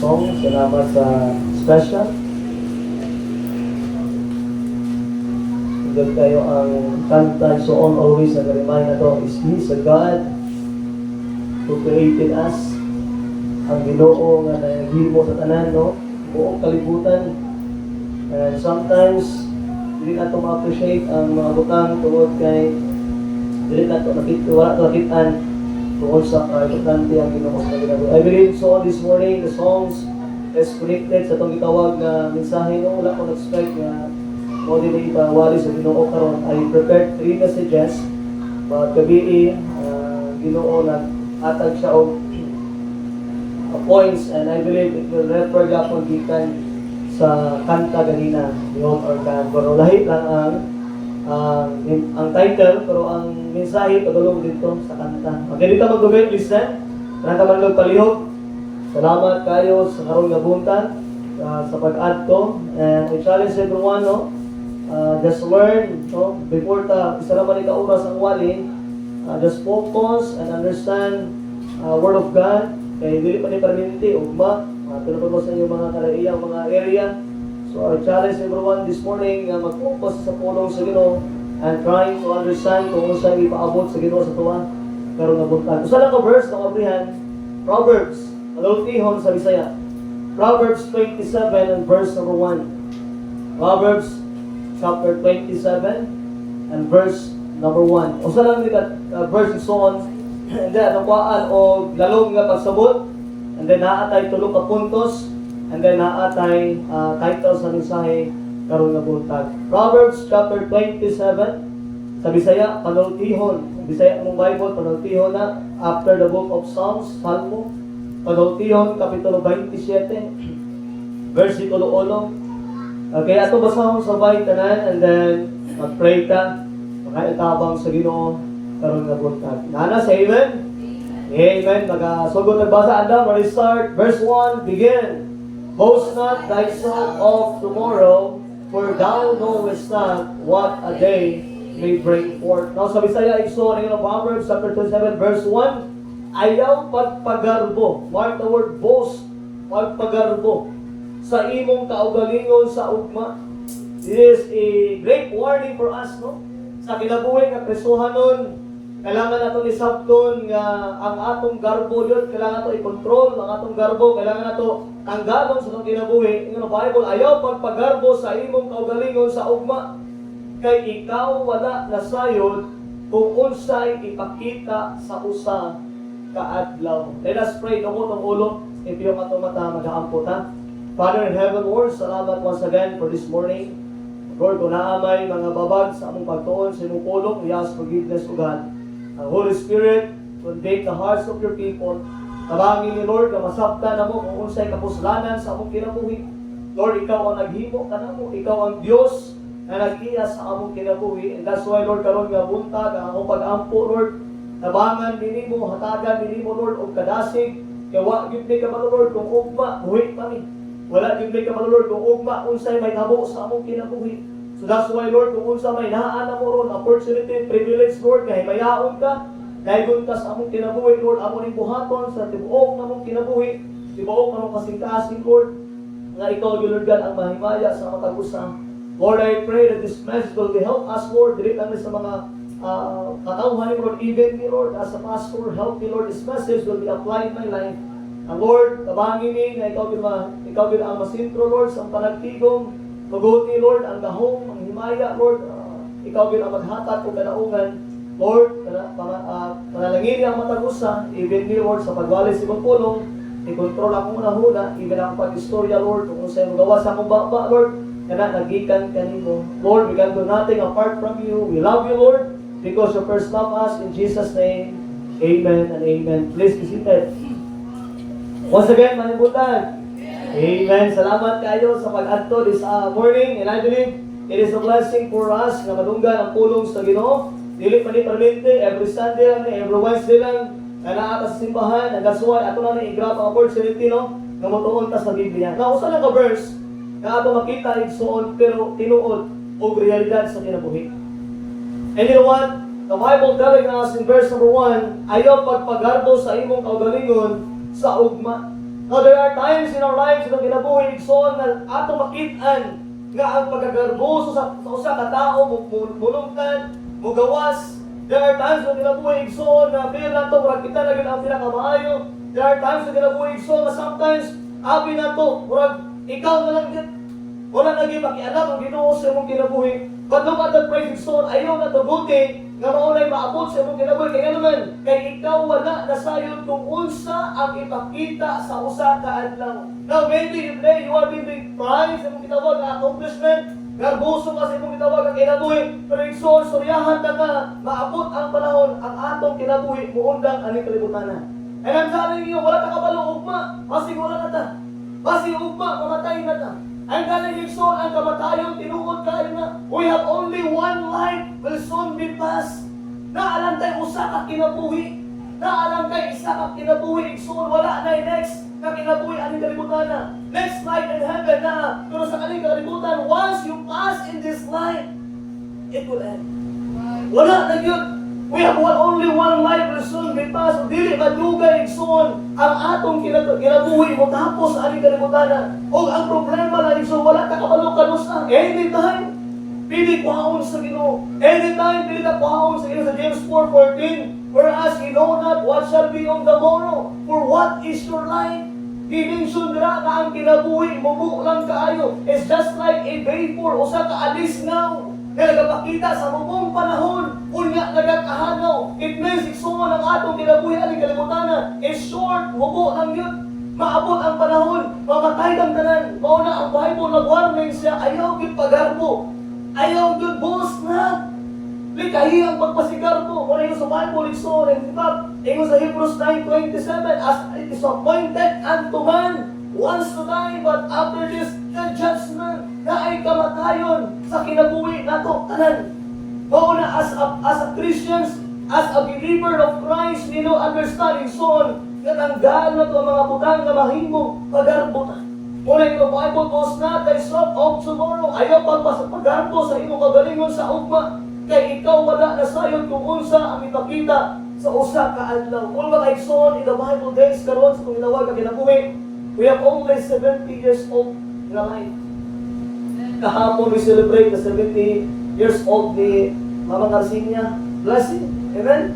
song. Salamat sa special. Hanggang kayo ang kanta so on always na remind na to is He is a God who created us. Ang Ginoo nga naghimo sa tanan, no? Buong kalibutan. And sometimes dili nato ma-appreciate ang mga butang tungod kay dili nato wala to nakitaan tungod sa importante ang Ginoo sa ginagawa. I believe so this morning the songs is connected sa itong gitawag na mensahe, no? Wala ko nag-strike nga mo din ipawali sa Ginoo karon. I prepared 3 messages but gabi Ginoo nag-atag siya og points, and I believe it will refer gapon gikan sa kanta ganina, Behold Our God. Pero lahi lang ang title, pero ang mensahe padulong dito sa kanta. Okay, dito mag-comment, listen. Kanang ka man palihog. Salamat kayo sa karong nga buntan sa pag-add ko. And I challenge everyone, no? Just learn, no? Before isa naman ika-oras ang wali, just focus and understand Word of God. Kaya hindi pa ni permanente, ugma. Tulad po sa inyong mga kalaiyang mga area. So I challenge everyone this morning mag-focus sa pulong sa Ginoo and trying to understand kung saan ipaabot sa Ginoo sa tuwa karon nga buntan. Usa lang ka verse na kabrihan, Proverbs, malultihon sa Bisaya. Proverbs 27 and verse number 1. Proverbs chapter 27 and verse number 1. Usa lang ni verse and so on. And then, nakuhaan o lalong nga pagsabot. And then, naatay tulong ka puntos. And then, naatay title sa mensahe karon nga buntag. Proverbs chapter 27. Sa Bisaya, panultihon. Bisaya mong Bible, panultihon na. After the book of Psalms, Salmo. Panultihon, kapitulo 27. Versikulo 1. Okay, ato basahon sabay tanan. And then, mag-pray ka. Makaitabang sa Ginoo karon nga buntag. Nana, say amen? Amen. Magasugod nagbasa Adam. Ready start. Verse 1, begin. Boast not thyself of tomorrow, for thou knowest not what a day may bring forth. Now sa Bisaya, igsoon ng Proverbs chapter 27, verse 1, ayaw pagpagarbo. Mark the word boast. Pagpagarbo sa imong kaugalingon sa ugma. This is a great warning for us, no? Sa kinabuhi nga Kristohanon, kailangan nato isabton nga ang atong garbo yun, kailangan nato i-control ang atong garbo, kailangan nato tanggalon sa atong kinabuhi. Yung Bible, ayaw pagpagarbo sa imong kaugalingon sa ugma, kay ikaw wala nasayod kung unsay ipakita sa usa ka adlaw. Let us pray. Tungo tong ulo, if yung atong mata mag-aampot, ha? Father in heaven, Lord, salamat once again for this morning. Lord, kung naamay mga babag sa among pagtuon sa imong pulong, we ask forgiveness, O God. Ang Holy Spirit, convict the hearts of your people. Tabangin ni Lord, na masabtan na mo kung unsay kapuslanan sa among kinabuhi. Lord, ikaw ang naghimo ka na mo. Ikaw ang Diyos na nag-iya sa among kinabuhi. And that's why, Lord, karon nga buntag, ang among pag-ampo, Lord, tabangan din mo, hatagan din mo, Lord, o kadasig. Kaya wag yun ka malo, Lord, kung ugma, buhi kami. Wala yun ka malo, Lord, kung ugma, unsay may nabo sa among kinabuhi. So that's why, Lord, kung unsa may naan na mo ron, opportunity, privilege, Lord, kaya mayaon ka, dahil ka sa among kinabuhi, Lord, among ning buhaton sa tibuok na mong kinabuhi, tibuok na mong kasing-kasing, Lord, nga ikaw, Lord God, ang mahimaya sa matag-usa. Lord, I pray that this message will help us, Lord, dili lang sa mga katauhan, Lord, even me, Lord, as a pastor, help me, Lord, this message will be applied in my life. And Lord, tabangin ni, na ikaw ang masintro, Lord, sa panagtigong, maguti, Lord, ang gahong, ang himaya, Lord, ikaw ang maghatag o kanaungan, Lord, panalangin ang matag-usa, even me, Lord, sa pagwalis sa imong pulong, i-control akong unahuna, even ang pag-istorya, Lord, kung sa'yo magawa sa akong baba, Lord, kana nagikan kanimo. Lord, we can do nothing apart from you. We love you, Lord, because you first love us. In Jesus' name, amen and amen. Please be seated. Once again, manibutan. Amen. Salamat kayo sa pag-adto this morning, and I believe it is a blessing for us na madunggan ang pulong sa Ginoo. Dili pa ni permanente, every Sunday lang, every Wednesday lang, na naata sa simbahan, and that's why ato na i-grab ang opportunity, no, na motuon ta sa Biblia. Now, usa lang ka verse na ato makita igsuon pero tinuod og realidad sa kinabuhi. And you know what? The Bible telling us in verse number 1, ayaw pagpagarbo sa imong kaugalingon sa ugma. Now, there are times in our lives na kinabuhi igsoon na ato makitaan nga ang pagkagarboso sa usa ka tao mulungtan, mugawas. There are times na kinabuhi igsoon na feel na to murag kita na gyud ang pinakamaayo. There are times na kinabuhi igsoon na sometimes abi na to murag ikaw na lang gyud. Wala na gyud makialam ang Ginoo sa imong kinabuhi. But look at that praise igsoon, ayaw na tuguti nga maunay maabot sa imong kinabuhi kay ano man kay ikaw wala nasayod kung unsa ang ipakita sa usa ka adlaw. Now maybe today you are being prized sa imong gitawag nga accomplishment, garboso ka sa imong gitawag nga kinabuhi, pero igsoon suryahan ka nga maabot ang panahon ang atong kinabuhi muundang ani kalibutan. And I'm telling you, wala ka kabalo ugma, basig wala na ta. Basig ugma, mamatay na ta. Ang galing igsoon ang kamatayon tinuod kayo na we have only one life will soon be passed. Naalam tayo usa ka kinabuhi. Naalam tayo isa ka kinabuhi igsoon wala na next na kinabuhi aning kalibutan na. Next life in heaven na. Pero sa kaning kalibutan, once you pass in this life, it will end. Wala na yun. We have only one life will soon be passed. Dili madugay igsoon ang atong kinabuhi mo tapos sa aning kalibutan. O ang problema lang igsoon wala ka kabalo kanusa. Anytime pili kuhaon sa Ginoo. Anytime pili ka kuhaon sa Ginoo sa James 4:14. Whereas you know not what shall be on the morrow. For what is your life? Giningson dira ka ang kinabuhi mo lang kaayo. It's just like a vapor usa ka alis now. Na nagapakita sa mubong panahon, unya nagakahanaw. It means igsoon ang atong kinabuhi aning kalibutan is short, mubo lang yun. Maabot ang panahon, mamatay ang tanan. Mauna ang Bible nag-warning siya, ayaw gyud pagarbo. Ayaw gyud boss na. Likahi ang pagpasigarbo. Muna yung sa Bible igsoon, in fact, ingon sa Hebrews 9:27, as it is appointed unto man once to die, but after this the judgment, na ay kamatayon sa kinabuhi nato tanan. Mauna as a Christians, as a believer of Christ, we know understanding son nga tanggal na to ang mga butang nga mahimong pagarbo na. Muna yung Bible goes not thy sort of tomorrow. Ayaw pagarbo sa imong kagalingon sa ugma, kay ikaw wala na sayon kung unsa ang ipakita sa usa ka adlaw. Kung mga igsoon in the Bible days karon sa kung inawag ang kinabuhi, we have only 70 years old na life. Kahapon we celebrate the 70 years old ni Mama Garcinia. Blessing. Amen?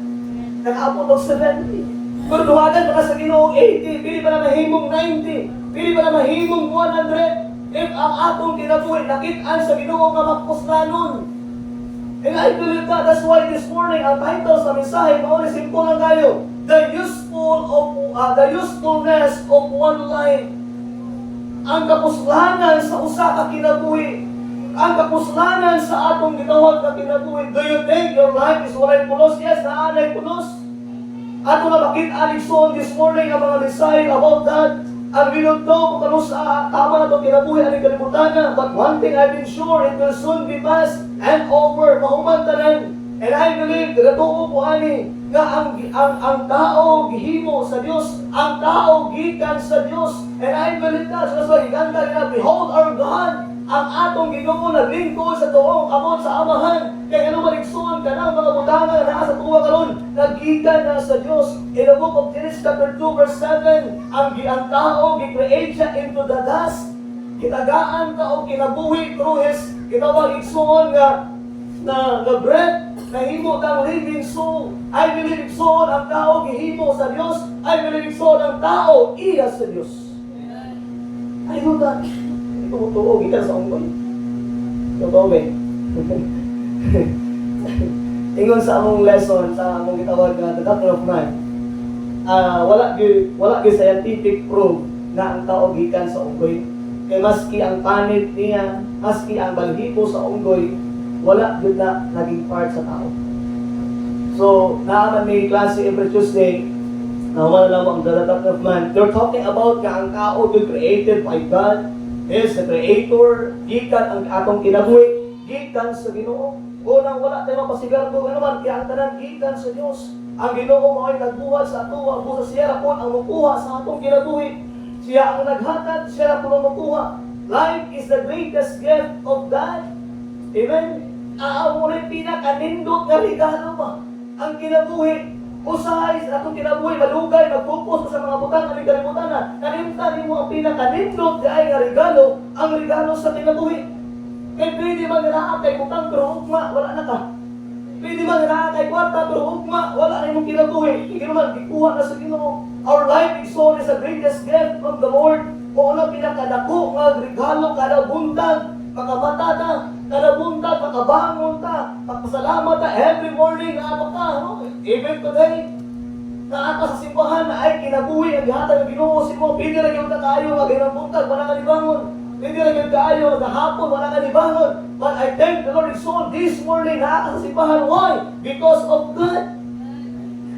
Kahapon ng 70. Pero duhagan pa sa Ginoo 80. Pili pa na mahimong 90. Pili pa na mahimong 100. If ang atong kinabuhi nakitaan sa Ginoo nga magpuslanon. And I believe that's why this morning ang title sa mensahe mao ni simple lang kayo. The usefulness of one life. Ang kapuslanan sa usa ka kinabuhi. Ang kapuslanan sa atong gitawag ka kinabuhi. Do you think your life is walay pulos? Yes, naanay pulos. Ato na makita Alexon this morning ang mga mensahe about that. And we don't know kung ano sa tama na itong kinabuhi aning kalibutan na. But one thing I've been sure, it will soon be past and over. Mahuman tanan. And I believe, nagatuo po ani, nga ang tao gihimo sa Dios, ang tao gikan sa Dios. And I believe that, so iganda nila, behold our God, ang atong Ginoo naglingkod sa tuong abot sa Amahan. Kaya ano maligsuon ka ng mga butanga na nasa tuwa karon, nagikan na sa Dios. In the book of Genesis chapter 2 verse 7, ang tao gi-create siya into the dust. Kitagaan ka o kinabuhi through his gitawag igsuon nga breath. Nahimo kang living soul. I believe igsoon ang tao gihimo sa Dios. I believe igsoon ang tao iya sa Dios. I know that. Ito mo tuog, ikan sa unggoy. Totoo ba? Ingon sa among lesson, sa among gitawag na The Doctrine of Man, wala gyud scientific proof na ang tao gikan sa unggoy. Kaya maski ang panit niya, maski ang balhibo sa unggoy, wala gyud na naging part sa tao. So, naaman may klase every Tuesday, naman lang ang The Doctrine of Man. They're talking about nga ang tao gyud created by God. Is the Creator, gikan ang atong kinabuhi, gikan sa Ginoo. Unang wala tayo mapasigardo, ano man, kaya ang tanan gikan sa Dios. Ang Ginoo mo ay nagbuhat sa ato, ang busa siya ra pon ang mukuha sa atong kinabuhi. Siya ang naghatag, siya ra pon ang mukuha. Life is the greatest gift of God. Amen. Amo rin pinakanindot nga regalo ba? Ang kinabuhi. Usahay sa atong kinabuhi, malugay, mag-focus sa mga butang na kalimutan na. Kalimtan mo ang pinakanindot ay nga regalo, ang regalo sa kinabuhi. Kaya pwede man nga kay butang pero ugma, wala na ka. Pwede man nga kay kwarta pero ugma, wala na imong kinabuhi. Hindi naman, ikuha na sa Ginoo. Our life is so is the greatest gift from the Lord. Kung ano pinakadako nga regalo, kada buntag, makamata na, kada buntag, makabangon ta, magpasalamat ta every morning, naapa ka, no? Even today, naapa sa simbahan na ay kinabuhi ang gihatag ng Ginoo si mo, pwede lang yung kaayo nga ganang buntag, wala ka libangon. Pwede lang yung kaayo nga hapon, wala ka libangon. But I thank the Lord, so this morning, naaka sa simbahan. Why? Because of God.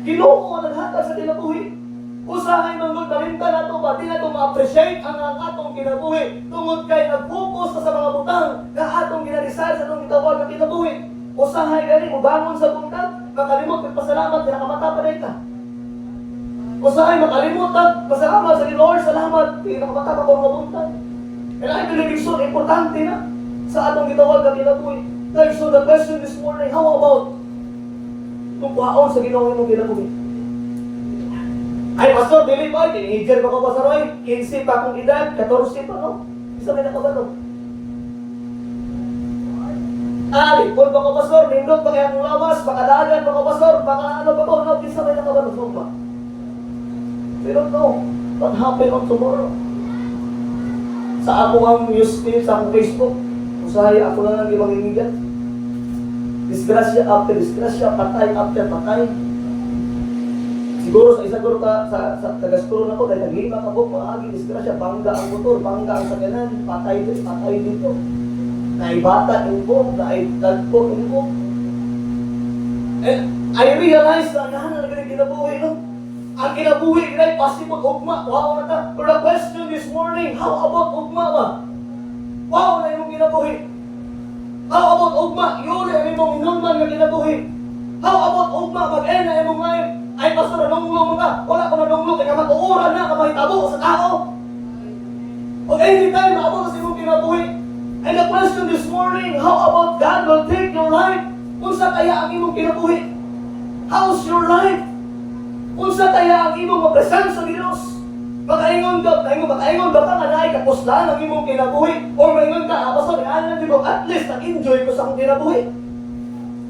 Ginoo ang naghatag sa kinabuhi. Usahay manggod kalimtan nato ba, di nato ma-appreciate ang atong kinabuhi. Tungod kay nag-focus sa mga butang na atong ginadesire sa atong gitawag na kinabuhi. Usahay gani mo bangon sa buntag, makalimot kay pasalamat kay nakamata pa rin ka. Usahay makalimot kag pasalamat sa Lord, salamat kay nakamata pa ko nga buntag. And I believe so importante na sa atong gitawag na kinabuhi. So the question this morning, how about kung kuhaon sa Ginoo imong kinabuhi? Ay, Pastor, dili ba? Teenager pa ko, Pastor Roy. 15 pa akong edad, 14 pa, no? Isa may nakabalo. Lipon pa ko, Pastor. Nindot pa kaya akong lawas. Pakadagan pa ko, Pastor. Baka ano pa ko, no? Isa may nakabalo. So ba? We don't know what happened on tomorrow. Sa ako ang newsfeed, sa akong Facebook, usahay ako lang ang maghingigan. Disgrasya after disgrasya, patay after patay. Siguro sa isa guro sa taga-sturo na ko, dahil naghima ka po, maagi, disgrasya, bangga ang motor, bangga ang sakyanan, patay dito. Naibata yung po, naitagpo yung po. And I realize na nahan na kinabuhi, no? Ang kinabuhi, kinay possible, ugma, wow na ta. For the question this morning, how about ugma ba? Wow na yung kinabuhi. How about ugma? Yun ang imong hinunman na kinabuhi. How about ugma? Mag-end na imong life. Ay, Pastor, nanunglong mo ka. Wala ko nanunglong. Kaya matuuran na, kamahitabo sa tao. O anytime, maabot sa imong kinabuhi. And the question this morning, how about God will take your life? Unsa kaya ang imong kinabuhi? How's your life? Unsa kaya ang imong mapresent sa Dios? Makaingon ba ka nga naay kapuslan ang imong kinabuhi? Or maingon ka, Pastor, di ko, at least nag-enjoy ko sa akong kinabuhi.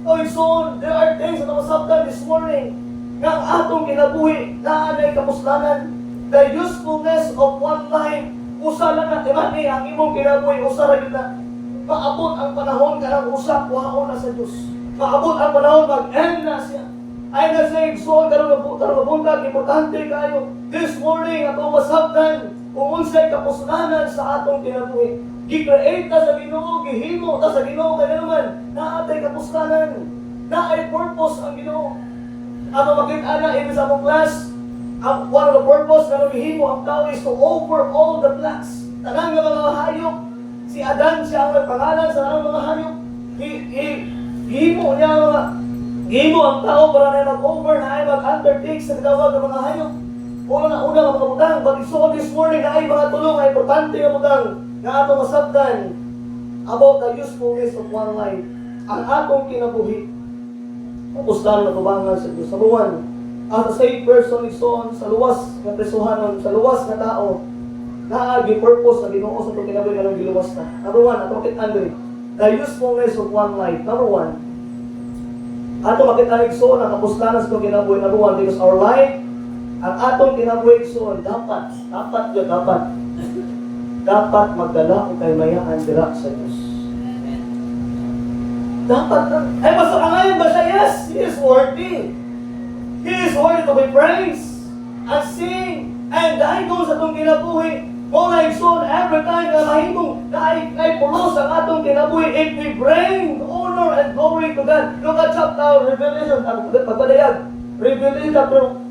Oh, so, there are things na masabtan this morning nga ang atong kinabuhi na anay kapuslanan. The usefulness of one life, usa lang na timani ang imong kinabuhi, usa ra gyud na. Maabot ang panahon kanang usa kuhaon na sa Dios. Maabot ang panahon mag-end na siya. Ay na sa igsoon karon mabuntag importante kayo. This morning atong masabtan kung unsay kapuslanan sa atong kinabuhi. Gi-create ta sa Ginoo, gihimo ta sa Ginoo kay naman naatay kapuslanan, naay purpose ang Ginoo. Ano makita na in sa mong class, one of the purpose na nabihimo ang tao is to over all the plants. Tanang nga mga hayop, si Adan siya ang nagpangalan sa mga hayop. Gihimo ang tao para na mag-over na ay mag-undertake sa gawag ng mga hayop. Una nga mga butang, but so this morning na ay mga tulong ay importante nga butang na atong masabdan about the usefulness of one life. Ang atong kinabuhi. Puslan na tubangan sa Diyos. Number one, as a saved person is on sa luwas ng presuhanon, sa luwas na tao, naagi purpose na Ginoo sa itong kinabuhi ka ng giluwas na. Number one, ato makit Andre, the usefulness of one life. Number one, ato makit Anigso na kapuslanan sa itong kinabuhi. Number one, because our life, ang atong kinabuhi so dapat magdala o kay mayaan dira sa Diyos. Dapat na. Ay, basta ngayon ba siya? Yes, He is worthy. He is worthy to be praised and sing and dahil sa itong kinabuhi. Kung naigsoon, every time na mahimong na pulos ang atong kinabuhi, if we bring honor and glory to God. Look at chapter Revelation, pagpadayag. Revelation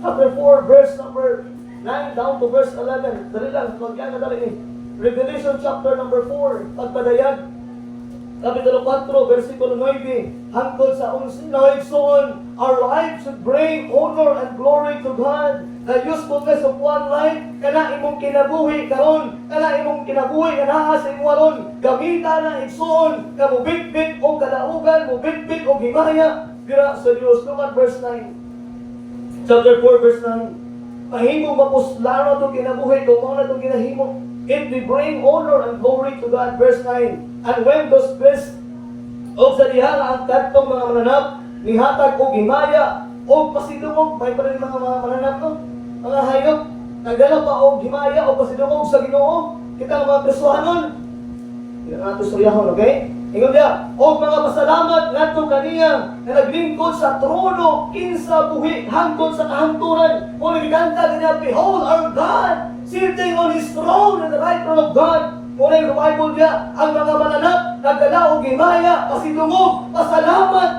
chapter 4, verse number 9 down to verse 11. Dali lang, magkaya na dali eh. Revelation chapter number 4, pagpadayag. Kapitulo 4, versikulo 9, hangtod sa 11, naigsoon, our life should bring honor and glory to God. The usefulness of one life, kana imong kinabuhi karon, kana imong kinabuhi kana sa imong waron, gamita na igsoon, ka mubitbit o kadaugan, mubitbit o himaya dira sa Dios. Look at verse 9. Chapter 4, verse 9. Mahimong mapuslaro na itong kinabuhi, kung mga na itong kinahimo. It will bring honor and glory to God. Verse 9. And when those blessed o sa diha ang katong mga mananap, nihatag o gimaya, o pasidungog, may pa rin mga mananap to, mga hayop, nagdala pa o gimaya, o pasidungog sa Ginoo, kita ang mga Kristohanon. Hindi na natin suryahon, okay? Ingon niya, o mga pasalamat ngadto kaniya na naglingkod sa trono, kinsa buhi, hangtod sa kahangturan. O nagkanta niya, behold our God, sitting on His throne at the right hand of God. Muna yung Bible niya, ang mga mananap, nagdala o gimaya, pasidungog, pasalamat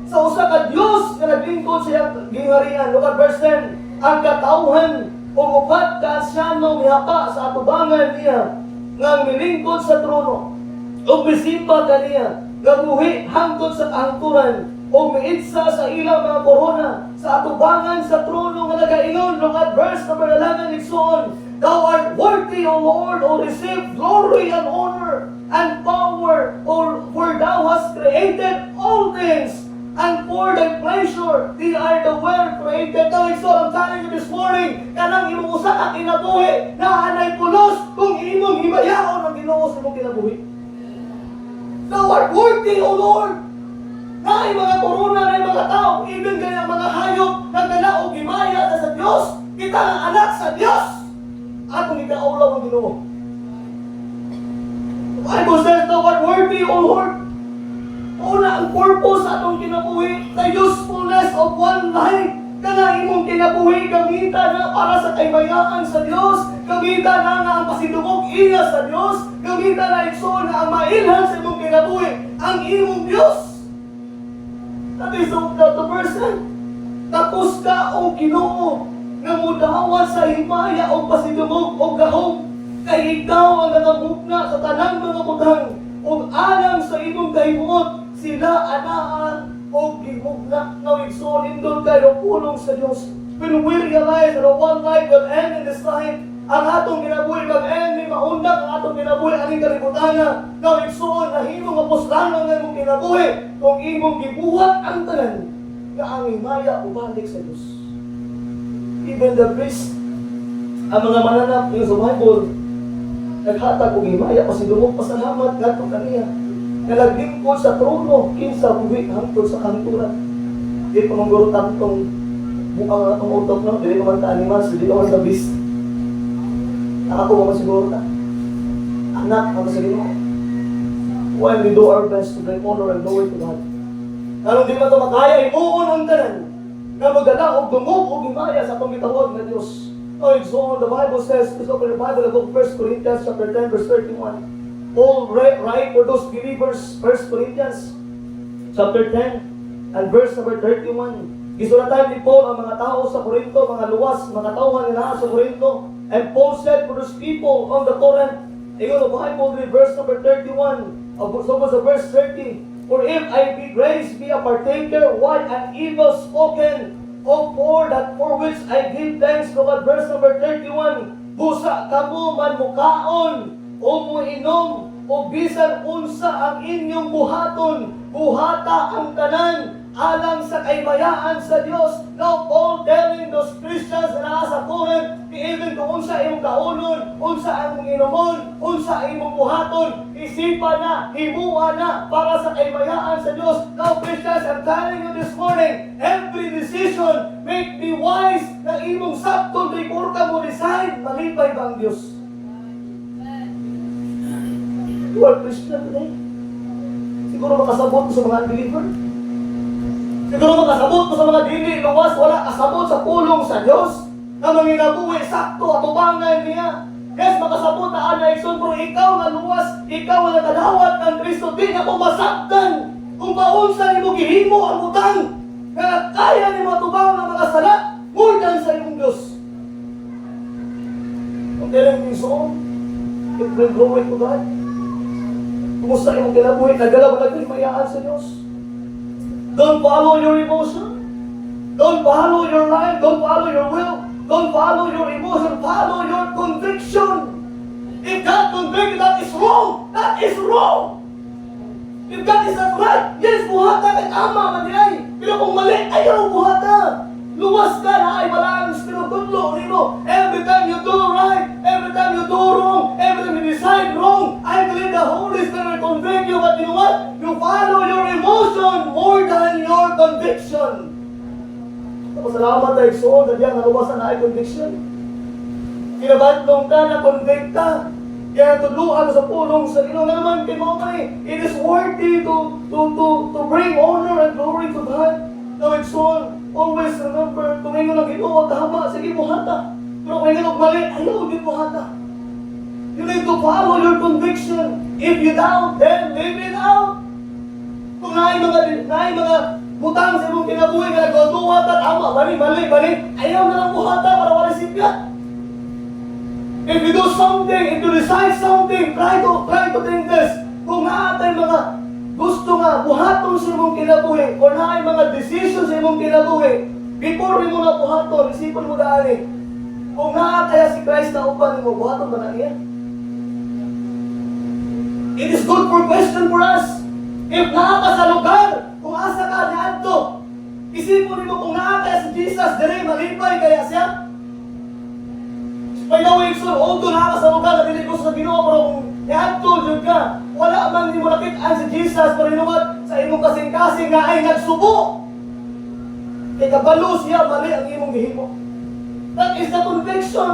sa usa ka Dios na naglingkod sa iyang gingharian. Look at verse 10. Ang katauhan o upat ka asyano mihapa sa atubangan niya nga milingkod sa trono. O bisimba kaniya, gabuhi hangtod sa kahangturan, o miitsa sa ilang mga korona, sa atubangan sa trono nga nagaingon. Look at verse number 11, Nixon. Thou art worthy, O Lord, O receive glory and honor and power, for thou hast created all things, and for thy pleasure, they are the well created. Now, so I'm telling you this morning, kanang imong usa ka kinabuhi, na anay pulos, kung imong himayaon ang Ginoo sa imong kinabuhi. Thou art worthy, O Lord. Na mga korona, na mga tao, even ganyan mga hayop, nagdala o gimaya sa Diyos, kita ang anak sa Diyos. At kung ikaulaw ang Ginoo. The Bible says, thou art worthy, O Lord. Una ang purpose sa atong kinabuhi, the usefulness of one life. Kana imong kinabuhi, gamitan na para sa kaybayaan sa Diyos, gamitan na nga ang pasidungog iya sa Diyos, gamitan na igsoon na ang mailhan sa imong kinabuhi, ang imong Diyos. That is the person. Tapos ka o Ginoo, nga mudawan sa himaya o pasidungog o gahom, kay ikaw ang nangabugna sa tanang mga butang, o alang sa imong kahimuot, sila anaan o gimugna na igsoon doon kayo pulong sa Diyos. When we realize that one life will end in this life, ang atong ginabuhi mag-end, may maundak ang atong ginabuhi, aning kalibutana, na igsoon na himong aposlano ng imong kinabuhi, kung imong gibuhat ang tanan, na ang himaya ubalik sa Diyos. Even the priest, ang mga mananap yung sa Bible, naghatag o himaya, pasidungog, pasalamat, gato kaniya, nalaglingkod sa trono, kinsa buhi, hangtod sa kanturan. Di pa mangguro tantong mukhang atong utok, no? Dili naman ta animals, dili naman ta beast. Ako mo siguro ta. Anak, ako sa Ginoo. When we do our best to bring honor and glory to God. Anong di man ito makaya, imuon ang tanan, na magdala o dumog o gimaya sa pangitawag na Diyos. Oh, it's all the Bible says, let's open the Bible, the book of 1 Corinthians chapter 10, verse 31. Paul write for those believers, 1 Corinthians chapter 10 and verse number 31. Gisulatan ni Paul ang mga tao sa Corinto, mga luwas, mga tauhan nila sa Corinto. And Paul said for those people on the Corinth, ingon ang Bible in verse number 31, so was the verse 30. For if I be grace be a partaker, why an evil spoken of for that for which I give thanks. Look at verse number 31. Busa kamo man mukaon, o muinom, o bisan unsa ang inyong buhaton, buhata ang tanan, alang sa kaymayaan sa Diyos. Now Paul telling those Christians na sa Corinth, even kung unsa imong kaunon, unsa imong inomon, unsa imong buhaton, isipan na, himuan na para sa kaymayaan sa Diyos. Now Christians, I'm telling you this morning, every decision make me wise na imong sakto di kurka mo decide, malipay ba ang Diyos? You are Christian today. Siguro makasabot mo sa mga unbeliever. Siguro makasabot mo sa mga dili, luwas, wala kasabot sa pulong sa Diyos. Na manginabuhi, sakto, atubangan niya. Yes, makasabot na ana ikson, pero ikaw na luwas, ikaw na kadawat ng Kristo, di na mo masaktan. Kung paunsa ni mo gihimo ang utang, na kaya ni mo atubang ng mga sala, more than sa imong Diyos. Kung kailan yung song, it will glory to God. Kumusta yung kinabuhi, nagdala mo naghimayaan sa Diyos. Don't follow your emotion. Don't follow your life. Don't follow your will. Don't follow your emotion. Follow your conviction. If God convicted, that is wrong. That is wrong. If God is not right, yes, buhata kay tama man ay. Pero kung mali, ayaw buhata. luwas ka na ay walang spiritulo nimo. Every time you do right, every time you do wrong, every time you decide wrong, I believe the Holy Spirit will convict you. But you know what? You follow your emotion more than your conviction. Salamat tayo so, na diyan naluwasan na ay conviction. Kinabatlong ka na convict ka. Kaya tudluan sa pulong sa Ginoo nga naman kay mo kay it is worthy to bring honor and glory to God. Now it's all always remember kung ngayon ang Ginoo tama, sige buhata. Pero kung ngayon mali, ayaw din buhata. You need to follow your conviction. If you doubt, then live it out. Kung naay mga butang sa imong kinabuhi nga nagduwa ta tama, mali, ayaw na lang buhata para wala sipya. If you do something, if you decide something, try to think this. Kung naatay mga gusto nga buhaton sa imong kinabuhi o naay mga decisions sa imong kinabuhi, before mo na buhaton, isipon mo daan kung naatay si Christ na upan mo, buhaton ba na niya? It is good for question for us. If naaka sa lugar, kung asa ka niadto, isipon mo kung naatay si Jesus, dire malipay kaya siya. By the way, so, although nakaka sa lugar na dili ko sa Ginoo, pero kung niadto jud ka, wala man di mo nakit-an si Jesus, pero you know what? Sa imong kasing-kasing nga ay nagsubo. Kay kabalo siya, mali ang imong gihimo. That is the conviction.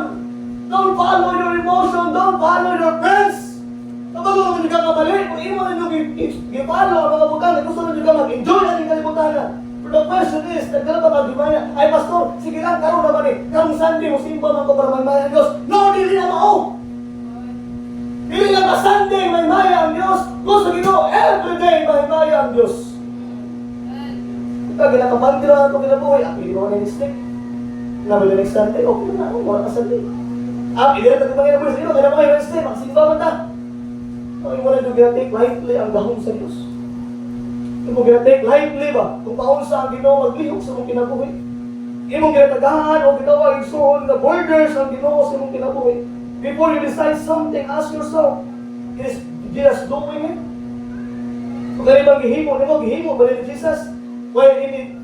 Don't follow your emotion, don't follow your friends. Kabalo mo ka mali, kung imo na yung gipalo ang mga butang, gusto na ka mag-enjoy ang kalibutan. But the question is, nagdala ba mag-imaya? Ay, Pastor, sige lang, karoon naman karong Sunday, mo simba man ko para may maya ang Diyos. No, dili na mao. Dili lang ka Sunday, may maya ang Diyos. Gusto Ginoo, everyday may maya ang Diyos. Ito, ginakabandira na ito kinabuhay. Pili mo na yung stick. Nabi the next Sunday, okay na, wala ka Sunday. Pili na ito kung mga Sunday, kaya mo kayo Wednesday, magsimba man ta. Okay, mo na ito ginatake lightly ang gahong sa Diyos. Imo ginatake lightly ba? Kung paunsa ang Ginoo maglihok sa mong kinabuhi. Imo ginatagahan o gitawag igsoon na borders ang Ginoo sa mong kinabuhi. Before you decide something, ask yourself, is Jesus doing it? Kung gani bang gihimo ba ni Jesus? Well,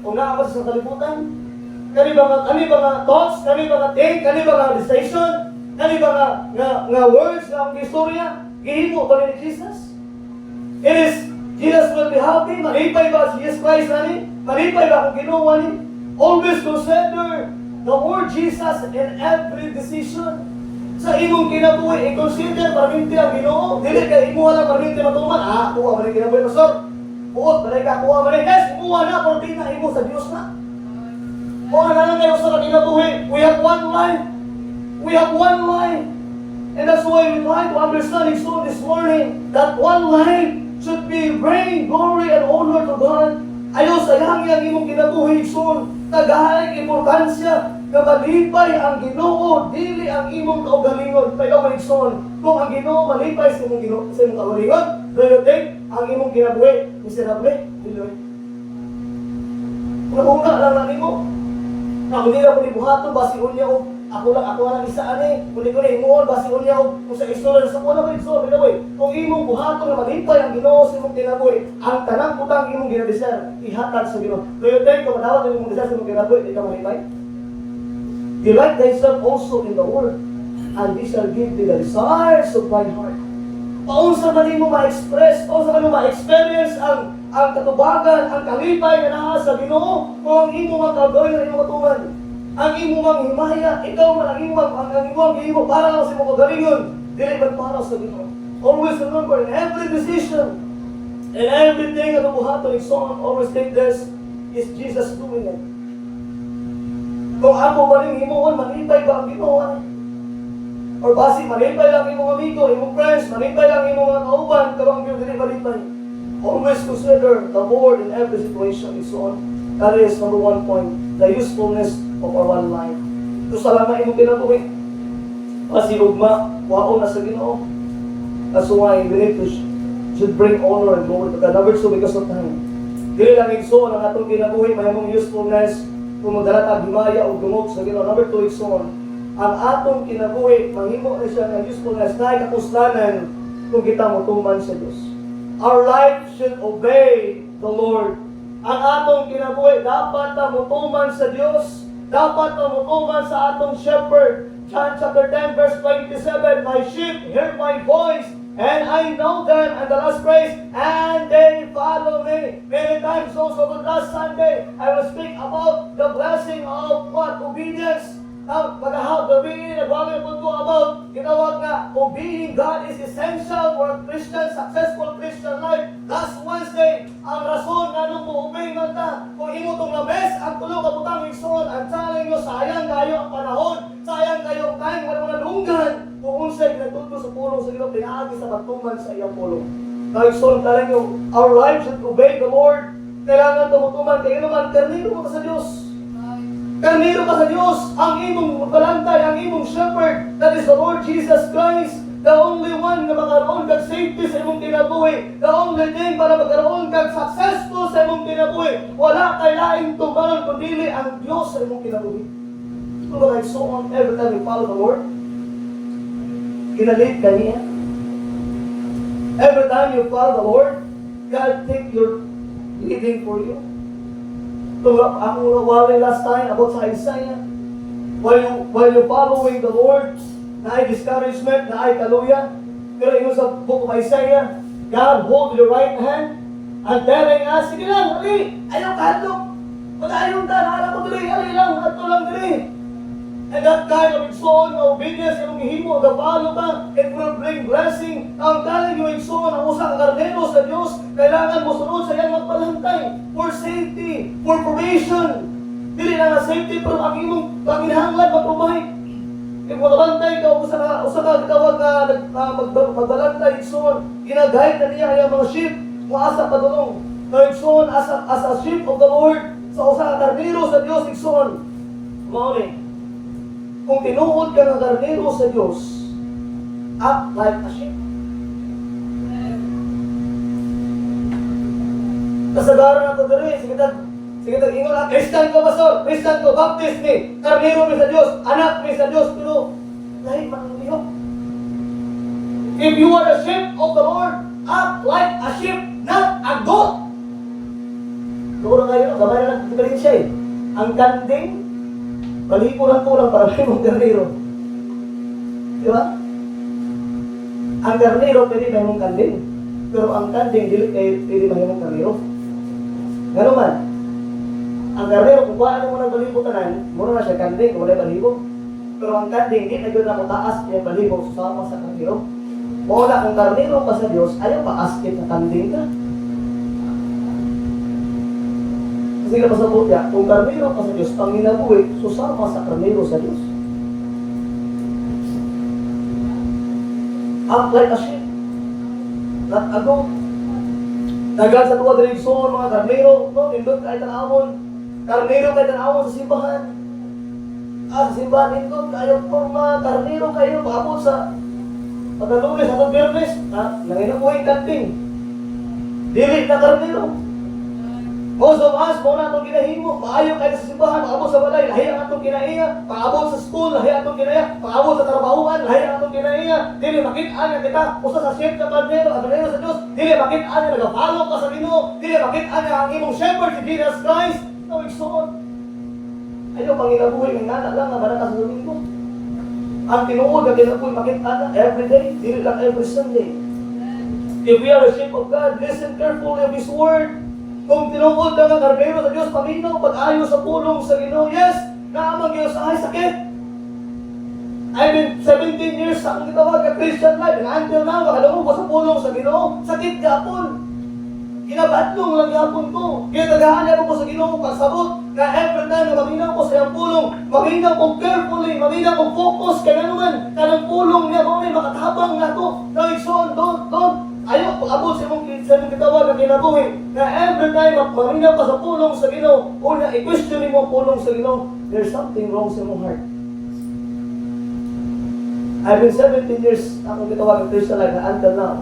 kung naabot sa kalibutan, kani ba nga thoughts, kani ba nga take, kani ba nga decision, kani ba nga words na ang istorya, gihimo ba ni Jesus? It is Jesus will be happy. Malipay ba si Jesus Christ nani? Malipay ba kung ginawa ni? Always consider the word Jesus in every decision. Sa imong kinabuhi, i-consider parminti ang Ginoo. Dili kay imuha lang parminti matuman. Kuha man ang kinabuhi, Pastor. Buot, balay ka, kuha man. Yes, imuha na, pero di na imo sa Diyos na. O na lang kayo sa kinabuhi. We have one life. We have one life. And that's why we try to understand so this morning that one life should be bring glory and honor to God. Ayaw sayang ang imong kinabuhi son. Tagahay importansya nga malipay ang Ginoo, dili ang imong kaugalingon. Pero may son, kung ang Ginoo malipay sa imong Ginoo, sa imong kaugalingon, do you think ang imong kinabuhi miserable? Dili. Una lang na nimo. Na hindi na ko buhaton basi unya og ako lang isa ani. Kundi ko na himuon basi unya og kung sa istorya sa una ba istorya boy. Kung imong buhaton nga malipay ang Ginoo sa imong kinabuhi, ang tanang putang imong ginadisar ihatag sa Ginoo. Do you think kung madawat imong desire sa imong kinabuhi, di ka malipay? Delight thyself also in the Word, and He shall give thee the desires of thine heart. Paunsa man mo ma-express, paunsa man mo ma-experience ang katubagan, ang kalipay na naa sa Ginoo, kung ang imo magkagawin ng imong katuman, ang imo manghimaya, ikaw man ang imo gihimo para lang sa imong kagalingon, dili man para sa Ginoo. Always remember, in every decision, in everything na buhaton ng song, always think this, is Jesus doing it? Kung ako ba rin himuon, malipay ba ang Ginoo? Or basi, malipay lang imong amigo, imong friends, malipay lang imong mga kauban, karong ang dili malipay. Always consider the Lord in every situation is on. That is number 1 point, the usefulness of our one life. Ito sa lang na imong kinabuhi. Basi ugma, waon na sa Ginoo. That's why we need to should bring honor and glory to God. Number 2, because of time. Dili lang igsoon ang atong kinabuhi, mayamong usefulness, kung magdalatag himaya o dumog sa Ginoo. Number 2, igsoon. Ang atong kinabuhi, mahimo na siya ng usefulness na kapuslanan kung kita motuman sa Diyos. Our life should obey the Lord. Ang atong kinabuhi, dapat na motuman sa Diyos. dapat mamutuman sa atong shepherd. John chapter 10 verse 27, my sheep hear my voice, and I know them, and the last phrase, and they follow me. Many times also the last Sunday, I will speak about the blessing of what? Obedience. Now, pag-ahap gabi, nagwagay po ito about, ginawag nga, obeying God is essential for a Christian, successful Christian life. Last Wednesday, ang rason nga nung mo-obey nga ta, kung imo itong labes, ang tulong kabutang igsoon, ang challenge nyo, sayang kayo ang panahon, sayang kayo ang time, wala mga lunggan, kung unsay natuto sa pulong sa Ginoo, pinaagi sa pagtuman sa iyang pulong. Now, igsoon talaga nyo, our life should obey the Lord. Kailangan tumutuman, kayo naman, karniro mo ka sa Diyos. Karniro ka sa Diyos, ang imong balantay, ang imong shepherd, that is the Lord Jesus Christ, the only one na magkaroon kag safety sa imong kinabuhi, the only thing para magkaroon kag successful sa imong kinabuhi. Wala kay laing tumbalon kundi ang Diyos sa imong kinabuhi. So like so on, every time you follow the Lord, kinalit ka niya. Every time you follow the Lord, God take your leading for you. Ang wali last time about sa Isaiah, while you following the Lord, na ay discouragement, na ay kaluya, pero ino sa book of Isaiah, God hold your right hand, and telling us, sige lang, ali, ayaw kahadlok, pag-ayaw ta, naala ko dili, ali lang, ato lang dili. And that kind of igsoon, obedience, yung himo, gapalo ka, it will bring blessing. Ang talang yung igsoon, ang usang karnero sa Diyos, kailangan mo sunod sa iyang magpalantay, for safety, for probation. Dili na nga safety, pero ang imong panginahanglan, mag-provide. Kung magbantay ka, usa ka tawag na magbalantay, igsoon, ginagayad na niya ang mga sheep, muasa padulong. Na igsoon, as a sheep of the Lord, sa usa ka karnero sa Diyos, igsoon. Morning. Kung tinuod ka ng karnero sa Diyos, act like a sheep. Kasagaran na ito diri, sige tag ingon na, Christian ko, Pastor, Christian ko, Baptist ni, karnero mi sa Diyos, anak mi sa Diyos, pero lahi man ang lihok. If you are a sheep of the Lord, act like a sheep, not a goat. Doon na kayo, gamay na nagdifferensya eh. Ang kanding, balipo lang kulang para may mong karnero. Di ba? Ang karnero, pwede may mong kanding. Pero ang kanding, pwede may mong karnero. Gano'n man. Ang karnero, kung paano mo ng balipo tanan, muna na siya kanding, kung wala balipo. Pero ang kanding, di na yun na mataas yung balipo, susama sa karnero. Muna kung karnero ka sa Diyos, ayaw pa askit na kanding ka. Kasi na pasabot niya, kung karnero ka sa Diyos, ang inabuhi, susama sa karnero sa Diyos. Act like a sheep, not a goat. Dagan sa tuwa direksyon, mga karnero, no, nindot kahit ang amon. Karnero kahit ang amon sa simbahan. Sa simbahan, nindot kayo forma, karnero kayo, paabot sa pagkalulis, sa Biyernes, nanginabuhi kanting. Dili na karnero. Most of us, muna itong ginahimo, maayo kayo sa simbahan, paabot sa balay, lahi ang atong kinaiya, paabot sa school, lahi ang atong kinaiya, paabot sa trabahuan, lahi ang atong kinaiya, dili makit-an nga kita, usa sa sheep na karnero sa Diyos, dili makit-an nga nagapalo ka sa Ginoo, dili makit-an nga ang imong shepherd si Jesus Christ, no, igsoon. Ayaw, panginabuhi, ng nana lang, nga manaka sa Domingo. Ang tinuod na kinabuhi, makit-an nga, every day, dili lang every Sunday. If we are a sheep of God, listen carefully of His word. Kung tinuod ka ng karnero sa Diyos, paminaw, pag-ayo sa pulong sa Ginoo, yes, naamang Diyos ay sakit. I mean, 17 years sa akong gitawag na Christian life, and until now, makalungo ko sa pulong sa Ginoo, sakit gapon. Kinabatlong lang gapon ko. Kinatagaan niya ko sa Ginoo, pagsabot, na every time na maminaw ko sa iyang pulong, maminaw ko carefully, maminaw ko focus, kaya naman, kanang pulong niya, may makatabang na to, na igsoon, don't. Ayaw, pag-abot sa imong kitawag na kinabuhi, na every time maminaw ka sa pulong sa Ginoo, o na i-question mo pulong sa Ginoo, there's something wrong sa imong heart. I've been 17 years akong kitawag ng Christian life, na until now,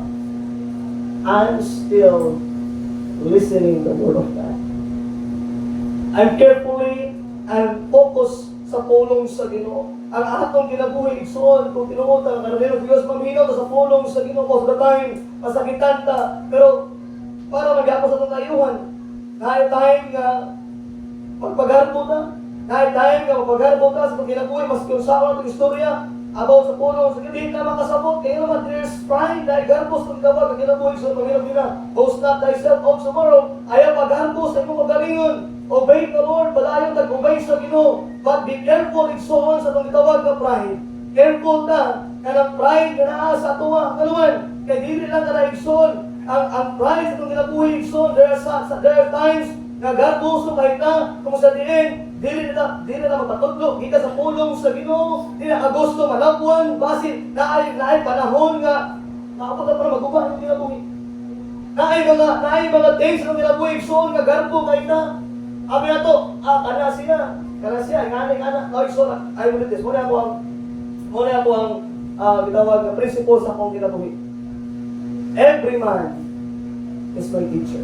I'm still listening to the Word of God. I'm carefully and focused sa pulong sa Ginoo. Ang atong kinabuhi, igsoon, kung tinuod ang karnero, Diyos, maminaw ka sa pulong sa Ginoo most of the time, masakitan ta, pero para magyapos sa itong kayuhan, na time nga magpagarbo na, Kahit time ka, mapagharbo ka sa pagkinabuhi, mas kung saan ang istorya, about sa puno, sa hindi ka makasabot, kayo naman, there's pride, dahil garbos kung tawag, ang kinabuhi, so pagkinabuhi na, boast not thyself of tomorrow, ayaw pagharbos sa imong magalingon, obey the Lord, balayon tag-obey sa Ginoo, but be careful, igsoon sa itong tawag na pride, careful ka, kanang pride na naa sa tuwa, kaluman, kaya dili lang ka na igsoon, ang pride sa itong kinabuhi, igsoon, there are times, na garbos mo kahit na, kung sa diin, dili na magpatudlo, kita sa pulong sa Ginoo, dili na Agosto, Malabuan, basin, naay panahon nga, maabot na para maguba yung kinabuhi. Naay mga things ng kinabuhi, igsoon nga garbo kahit na, abi na to, kana siya, ingana, no, igsoon, ay mo this, muna ako ang gitawag na principle sa akong kinabuhi. Every man is my teacher.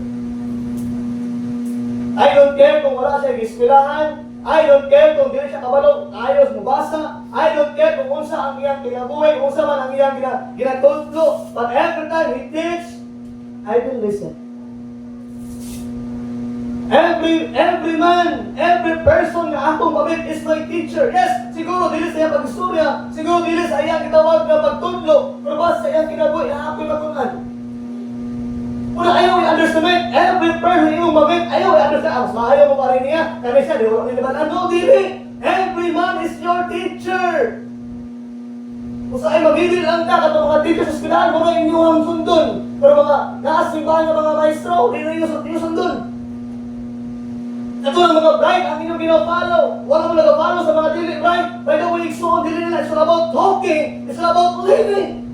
I don't care kung wala siya giskwelahan. I don't care kung dili siya kabalo, ayos mubasa. I don't care kung unsa ang iyang kinabuhi, unsa man ang iyang ginatudlo. But every time he teach, I will listen. Every man, every person na akong pamit is my teacher. Yes, siguro dili sa iyang pag-istorya, siguro dili sa iyang gitawag na pagtudlo, pero ba sa iyang kinabuhi, ako'y matunan. Una ayaw i-understand, every person yung mamit, ayaw i-understand, mas maayaw mo pa rin niya, kaya siya, di wala niliban, ano, dili, every man is your teacher. Kung saan mabibili lang ka, katong mga teacher sa eskwelahan, mga inyong sundon, pero mga naasimbahan ng mga maestro, di na yung sundon. Ito ang mga bright, ang inyong ginapalo, wala mo nagapalo sa mga dili bright, by the way, so, dili nila, it's all about talking, it's all about living.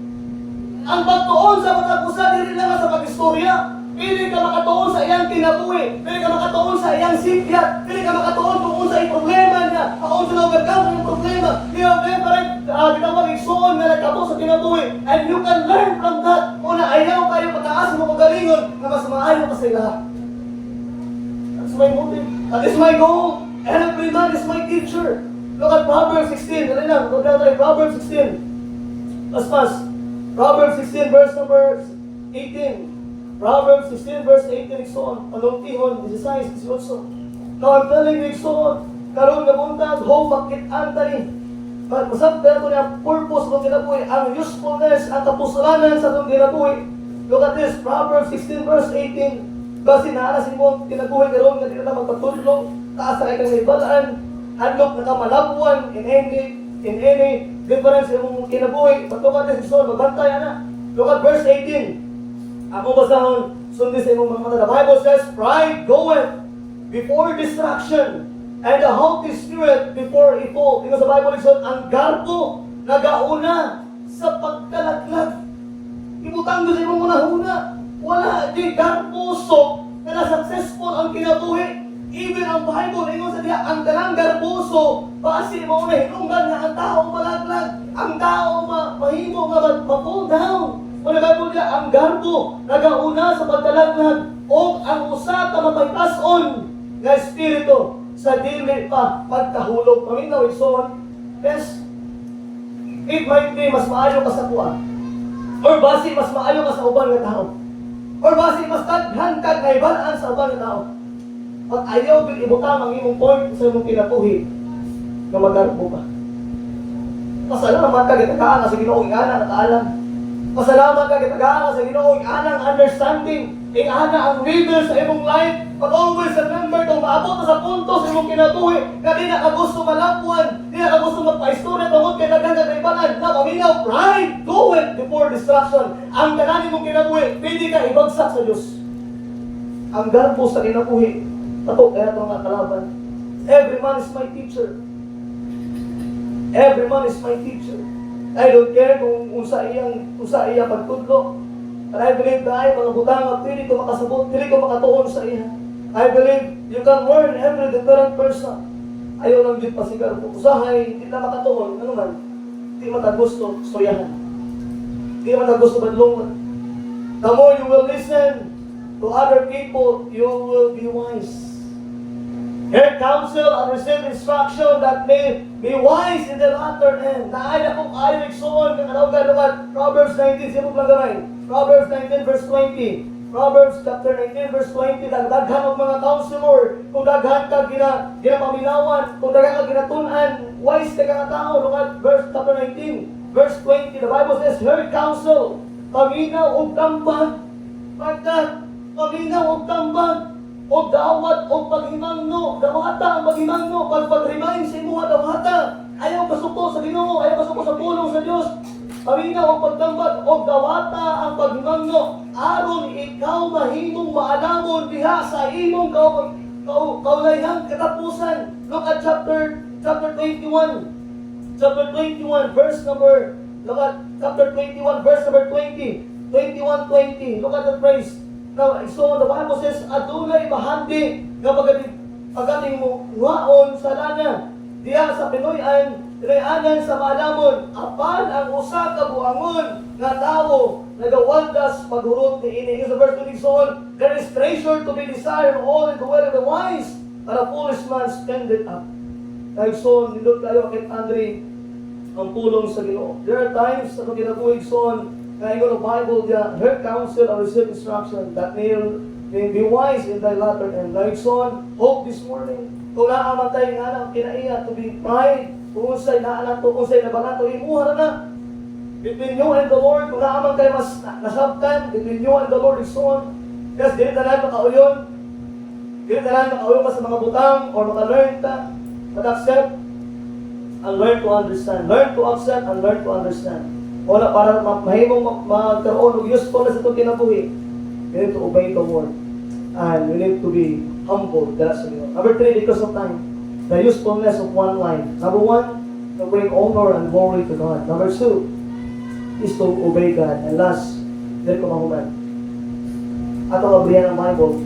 Ang pagtuon sa mga pusa, dili lang sa pag-istorya. Pili ka makatuon sa iyang kinabuhi. Pili ka makatuon sa iyang sikyat. Pili ka makatuon kung sa iyang problema niya. Kung sa overcome ng problema. Di ba, parang ginawag igsoon na nagkabo sa kinabuhi. And you can learn from that. Kung ayaw kayo pataas mo kagalingon na mas maayo ka sa lahat. That's my motive. That is my goal. Every man is my teacher. Look at Proverbs 16. Dali lang. Look at Proverbs 16. Pas. Proverbs 16 verse number 18. Proverbs 16 verse 18 so on. Panultihon, 16, 18. Now I'm telling you so on. Karon nga buntag, ho makit-an tani. Masab kaya ito niya purpose ng kinabuhi, ang usefulness at kapusalanan sa itong kinabuhi. Look at this, Proverbs 16 verse 18. Kasi naalasin mo kinabuhi karon nga di na magpatulong, taas na kayo ng ibalaan, hadlok na kamalabuan in any difference yung kinabuhi. But look at this, so magbantay na. Look at verse 18. Ako basahon, sundi sa imong mga mata. The Bible says, pride goeth before destruction, and the haughty spirit before a fall. Tingnan sa Bible, ang garbo nagauna sa pagkalaglag. Ibutang doon sa imong una-una. Wala di garbo so na successful ang kinabuhi. Even ang Bible, ingon sa diya, ang dalang garboso, basi mo na hinunggan nga ang tao malaglag, ang tao mahimo nga ma-fall down. Kung ang Bible diya, ang garbo, nagauna sa pagkalaglag, o ang usa ka mapagtason nga espiritu sa dili pa pagkahulog. Paminaw, ison, yes, it might be mas maayo ka sa kuha, or basi mas maayo ka sa uban nga tao, or basi mas taghan kag naibalaan sa uban nga tao. At ayaw din ibutang ang imong point sa imong kinabuhi na magarbo ka. Pasalamat ka gitagaan sa Ginoo ingana nakaalam. Pasalamat ka gitagaan sa Ginoo ingana ang understanding, ingana ang leader sa imong life. But always remember kung maabot ka sa punto sa imong kinabuhi na di na ka gusto malapuan, di na ka gusto magpa-istorya tungod kay daghang kagaybanan. Na paminaw, pride goeth before destruction. Ang tanan imong kinabuhi, pwede ka ibagsak sa Dios. Ang garbo sa kinabuhi, tato, kaya ito nga kalaban. Every man is my teacher. Every man is my teacher. I don't care kung unsa iyang pagtudlo. And I believe na ay mga butang pili ko makasabot, pili ko makatuon sa iya. I believe you can learn every different person. Ayaw lang dito pasigar po. Usahay, hindi na makatuon. Ano man? Hindi matagusto, storyahan. Hindi matagusto badlungan. The more you will listen to other people, you will be wise. Hear counsel and receive instruction that may be wise in the latter end. Naay na kung ayaw iksoon, kung ano gano'n, Proverbs 19, siya po lang gamay. Proverbs 19 verse 20. Proverbs chapter 19 verse 20, daghan og mga counselor, kung daghan ka ginapaminawan, kung daghan ka ginatunan, wise ka nga tao. Look at verse chapter 19, verse 20, the Bible says, her counsel, paminaw og tambag, pagkat paminaw og tambag, og dawat og paghimangno, dawata ang paghimangno, pag-remind sa imo dawata, ayaw kasuko sa Ginoo, ayaw kasuko sa pulong sa Dios. Paminaw og pagtambag og dawata ang paghimangno, aron ikaw mahimong maalamon diha sa imong kaulayang katapusan. Look at chapter 21. Chapter 21 verse number, look at chapter 21 verse number 20. 21:20. Look at the phrase. Now, so the Bible says, adunay mahandi nga pagating mo waon sa lana diha sa Pinoy-an Reanan sa malamon, apan ang usa ka buangon nga tawo nagawaldas paghurot ni ini. Is the verse 20 there is treasure to be desired all in the way of the wise, but a foolish man spendeth up. Kaya son, nindot kayo kay Andre ang pulong sa Ginoo. There are times na kinabuhig son, na ingon ang Bible diya, her counsel or receive instruction that may be wise in thy latter end. Like son, hope this morning, kung naamatay nga na kinaiya to be pride, kung unsay naalato, kung unsay nabalato, imuha na. Between you and the Lord, kung naaman kayo mas nasabtan, between you and the Lord is on. Kasi dili tanan makauyon. Dili tanan makauyon ka sa mga butang or maka-learn ta, mag-accept and learn to understand. Learn to accept and learn to understand. Wala para mahimong magkaroon ng usefulness ito kinabuhi. We need to obey the word. And we need to be humble. That's the Number 3, because of time. The usefulness of one life. Number 1, to bring honor and glory to God. Number 2, is to obey God. And last, dito ko mahuman. Ato kabrihan ng Bible,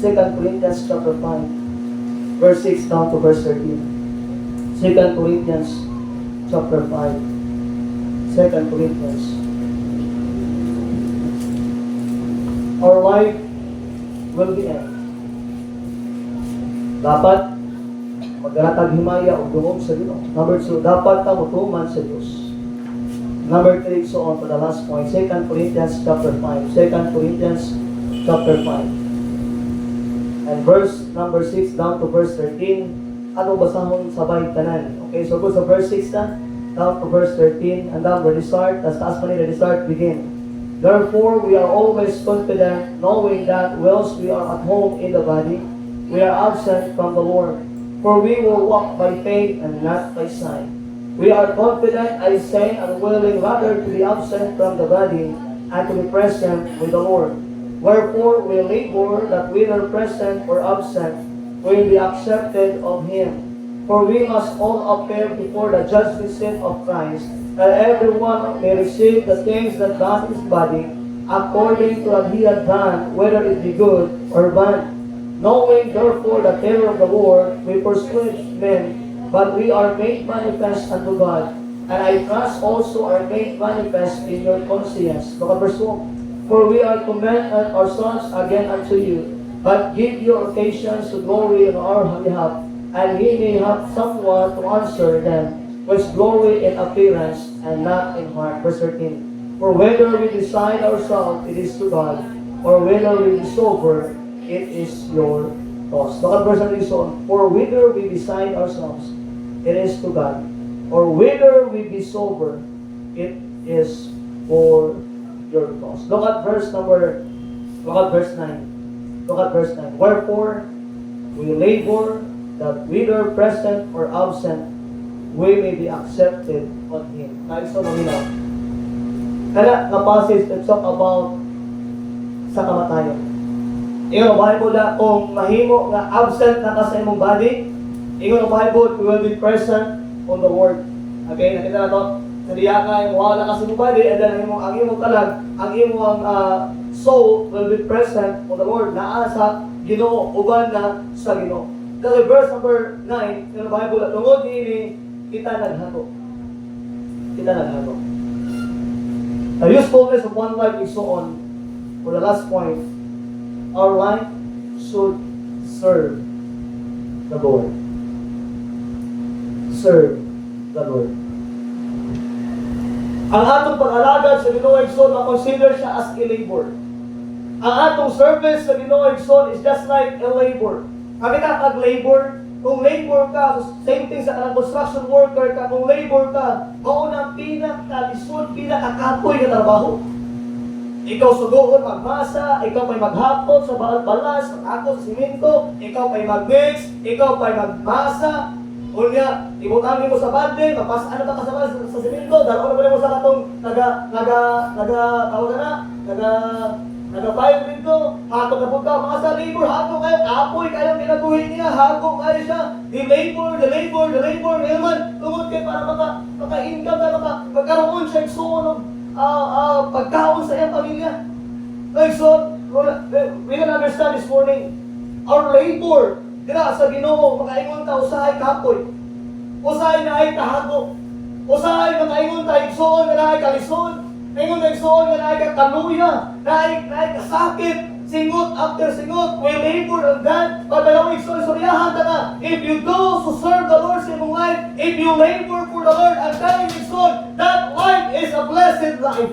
2 Corinthians chapter 5, verse 6 down to verse 13. 2 Corinthians chapter 5. 2 Corinthians. Our life will be end. Dapat magratag himaya o dungog sa Ginoo. Number 2, dapat ta mutuman sa Dios. Number 3, so on to the last point, 2 Corinthians chapter 5. 2 Corinthians chapter 5. And verse number 6 down to verse 13. Ano basahon sabay tanan? Okay, so go sa verse 6 na, down to verse 13, and down where they start, tas taas pa nila they start, begin. Therefore, we are always confident, knowing that whilst we are at home in the body, we are absent from the Lord. For we will walk by faith and not by sight. We are confident, I say, and willing rather to be absent from the body and to be present with the Lord. Wherefore we labor that whether present or absent will be accepted of Him. For we must all appear before the judgment seat of Christ, that everyone may receive the things that done in His body, according to what he had done, whether it be good or bad. Knowing therefore the terror of the Lord, we persuade men, but we are made manifest unto God, and I trust also are made manifest in your conscience. Look at verse 1. For we are commended ourselves again unto you, but give you occasions to glory in our behalf, and we may have someone to answer them, which glory in appearance and not in heart. Verse 13. For whether we decide ourselves, it is to God, or whether we be sober, it is your cause. Look at verse 13. For whether we decide ourselves, it is to God, or whether we be sober, it is for your cause. Look at verse 9. Look at verse 9. Wherefore we labor that whether present or absent, we may be accepted on Him. Nais ko maminaw. Kaya nga passage that talk about sa kamatayon. Ingon ang Bible na kung mahimo nga absent na ka sa imong body, ingon ang Bible, we will be present on the Word. Okay, nakita na to? Sa diya ka, wala ka sa imong body, and then ang imong kalag, ang imong soul will be present on the Word. Naa sa Ginoo, uban na sa Ginoo. Kasi verse number 9, in the Bible, tungod ini, kita naghato. Kita naghato. The usefulness of one life is so on. For the last point, our life should serve the Lord. Serve the Lord. Ang atong pag-alagad sa Ginoo ay so na consider siya as a labor. Ang atong service sa Ginoo igsoon is just like a labor. Kami ka labor, kung labor ka, same thing sa kanang construction worker ka, kung labor ka, mauna pinakalisod, pinakakapoy na trabaho. Ikaw sugoon magmasa, ikaw pa'y maghapon sa balas, ako sa simento, ikaw pa'y mag-mix, ikaw pa'y magmasa. Unya, ibutangin mo sa balde, mapasa ano pa ka sa simento, dalawa na mo sa katong nag-file dito, hato na po ka, mga sa labor, hato kayo, apoy kayo pinaguhin niya, hago kayo siya, the labor, naman, tungod kayo para maka-income na magkaroon siya igsoon pagkaon sa iyang pamilya. Like so, we can understand this morning, our labor, dira sa Ginoo, makaingon ta usahay kapoy, usahay na ay kahago, usahay makaingon ta igsoon na ay kalison, ingon na igsoon na ay kakaluya, na ay kasakit, singot after singot, we labor on that, padalaw igsoon-istoryahan ta na, if you go to serve the Lord sa imong life, if you labor for the Lord, ang tayo igsoon, that life is a blessed life.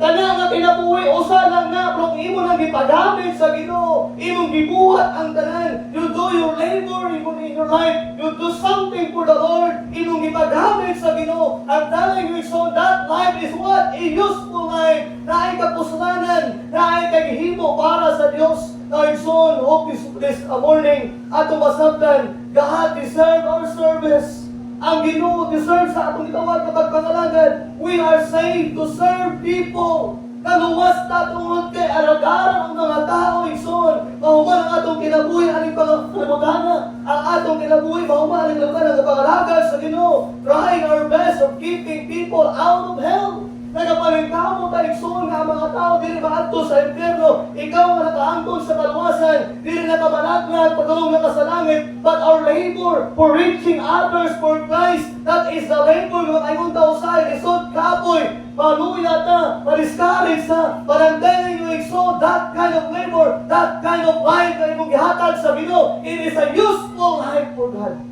Kana nga kinabuhi, usa lang na, pero imo nang gipagamit sa Ginoo, imong gibuhat ang tanan. You do your labor in your life, you do something for the Lord, imong gipagamit sa Ginoo. I'm telling you, so that life is what? A useful life, na ay kapuslanan, na ay kaghimo para sa Dios. Now, son, hope this morning, ato masabtan, God deserve our service. Ang Ginoo deserve sa atong gitawag na pagpangalagan. We are saved to serve people. Naluwas na tungod kay aragaran ang mga tao, igsoon. Mahuman ang atong kinabuhi, aning pangalaga. Ang atong kinabuhi, mahuman aning lagan ang pangalaga sa Ginoo. Trying our best of keeping people out of hell. Nagapalingkamo tayo igsoon nga mga tao dili maadto sa impyerno. Ikaw nga nakaangkon sa kaluwasan, dili nakamalaglag pagdulong na sa langit, but our labor for reaching others for Christ, that is the labor nga ayong tao sa lisod kapoy, paluya ta, pa-discourage ta, parandayan yung igsoon, that kind of labor, that kind of life na imong gihatag sa Ginoo, it is a useful life for God.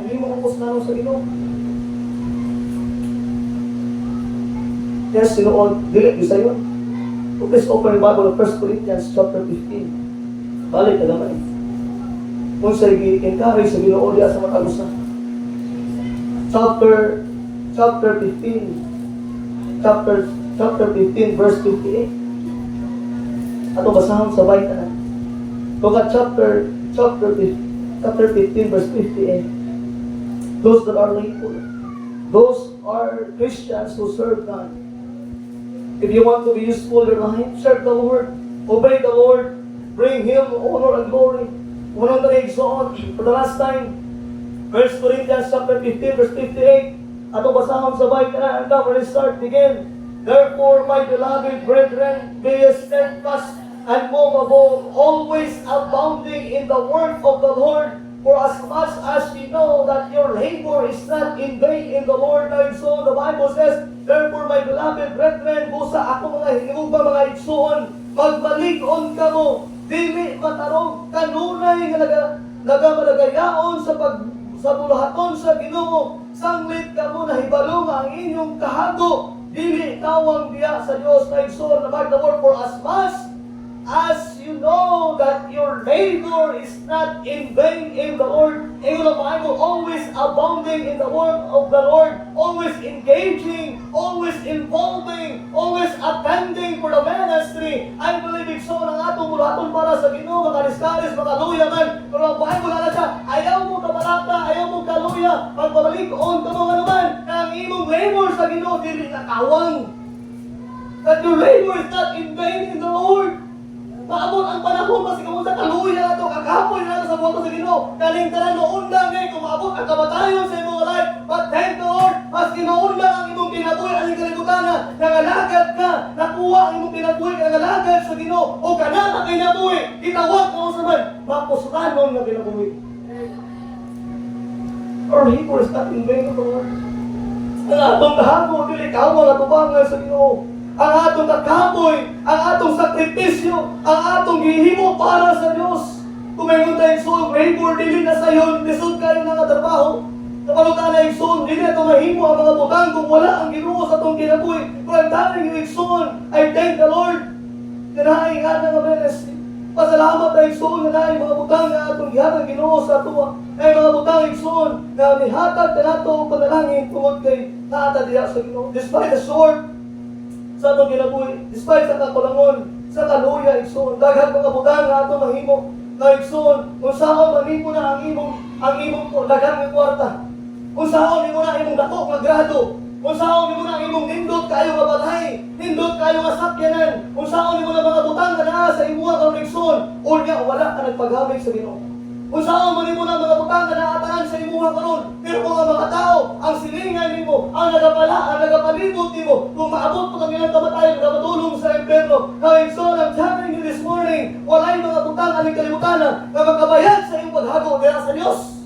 Ang imo kapos na sa Ginoo. Yes, sinuon, dili isa yun. Please open the Bible of 1 Corinthians chapter 15. Balik na naman eh. Kung sa i-encourage sa Ginoo diya sa matagusa. Chapter 15. Chapter 15 verse 58. Ato basahon sa baita na. Kung chapter 15 verse 58. Those that are faithful, those are Christians who serve God. If you want to be useful in your life, serve the Lord, obey the Lord, bring Him honor and glory. Unang for the last time, 1 Corinthians chapter 15 verse 58, ato basahon sa bahay ka na, let's start again. Therefore, my beloved brethren, be steadfast and movable, always abounding in the work of the Lord, for as much as you know that your labor is not in vain in the Lord. And so the Bible says, therefore my beloved brethren, busa ako mga hinugba mga igsoon, magbalik-on ka mo, dili matarong kanunay nga nagamalagayaon sa bulahaton sa Ginoo, sanglit ka mo na hibalo ang inyong kahago, dili tawang diya sa Dios na igsoon na the word, for as much as you know that your labor is not in vain in the Lord. In the Bible, always abounding in the work of the Lord, always engaging, always involving, always attending for the ministry. I believe it's so ng atong bulaton para sa Ginoo, makaliskaris, makaluya man. Pero ang Bible na siya, ayaw mo kabalata, ayaw mo kaluya, pagpabalik-on ka mo naman, ang imong labor sa Ginoo, dili nakawang. That your labor is not in vain in the Lord. Maabot ang panahon mas ikaw sa kaluya na ito, kakapoy na ito sa buwan sa Ginoo. Kalingtaran noon lang ngayon kung maabot ang kamatayon sa imong life. But thank the Lord, mas ginoon lang ang imong kinabuhi, ang kalibutan na nangalagad ka, nakuha ang imong kinabuhi, nangalagad sa Ginoo. O kanana kinabuhi, itawag ka sa man, mapusranon na kinabuhi. Our labor is not in vain of the Lord. Ang atong kahago, dili kawang atubangan sa Ginoo. Ang atong kakapoy, ang atong sakripisyo, ang atong gihimo para sa Diyos. Kung may tayo soul, labor, dili na sa iyo, lisod kayo ng trabaho. Kapalutan na yung soul, dili na ito mahimo ang mga butang kung wala ang Ginoo sa itong kinabuhi. Kung ang daming yung soul, I thank the Lord. Na naay nga nga benes. Pasalamat na igsoon na naay mga butang nga atong gihatag Ginoo sa atuwa. Ay mga butang igsoon nga nihatag kanato og panalangin tungod kay naata diha sa Ginoo. Despite the short sa atong kinabuhi, despite sa kakulangon, sa kaluya igsoon, daghang mga butang nga atong mahimo na igsoon, kung saan manimo na ang imong daghang nga kwarta. Kung saan nimo na imong dako nga grado, kung saan nimo na imong nindot kayo nga balay, nindot kayo nga sakyanan, kung saan nimo na mga butang nga naa sa imuha karon igsoon, unya wala ka nagpaghamig sa Ginoo. Kung saan man nimo na mga butang nga naatanan sa imuha karon, pero mga tao, ang silingan nimo, ang nagapalibot nimo, kung maabot pa kanilang kamatayan, nagapatulong sa impyerno. Now igsoon, I'm telling you this morning, walay mga butang aning kalibutan na makabayad sa iyong paghago dira sa Dios.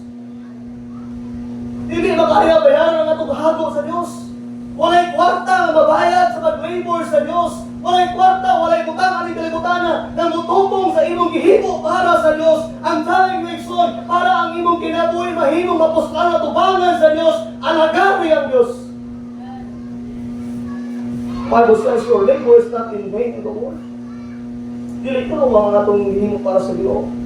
Hindi makaya bayaran ang atong hago sa Diyos. Walay kwarta nga mabayad sa pag-labor sa Diyos. Walay kwarta, walay butang aning kalibutan na mutubong sa imong gihimo para sa Diyos. Ang telling you igsoon, para ang imong kinabuhi mahimong mapuslan at tubangan sa Diyos, alagari ang Diyos. Bible says your labor is not in vain in the Lord. Dili ito ang mga atong gihimo para sa Diyos.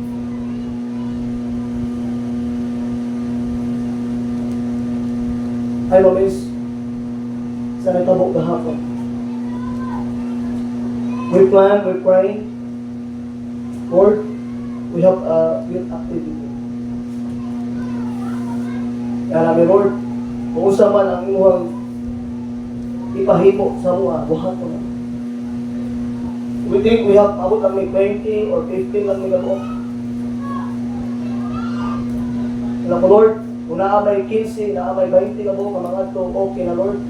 Ay mamis, sa nagtabok gahapon. We plan, we pray. Lord, we have a youth activity. Kaya namin, Lord, kung usa man ang imuhang ipahimo sa mga buhat ko na. We think we have abot lang may 20 or 15 lang may ganoon. Kaya ko, Lord, kung naamay 15, naamay 20 ka mo, mga ito, okay na Lord.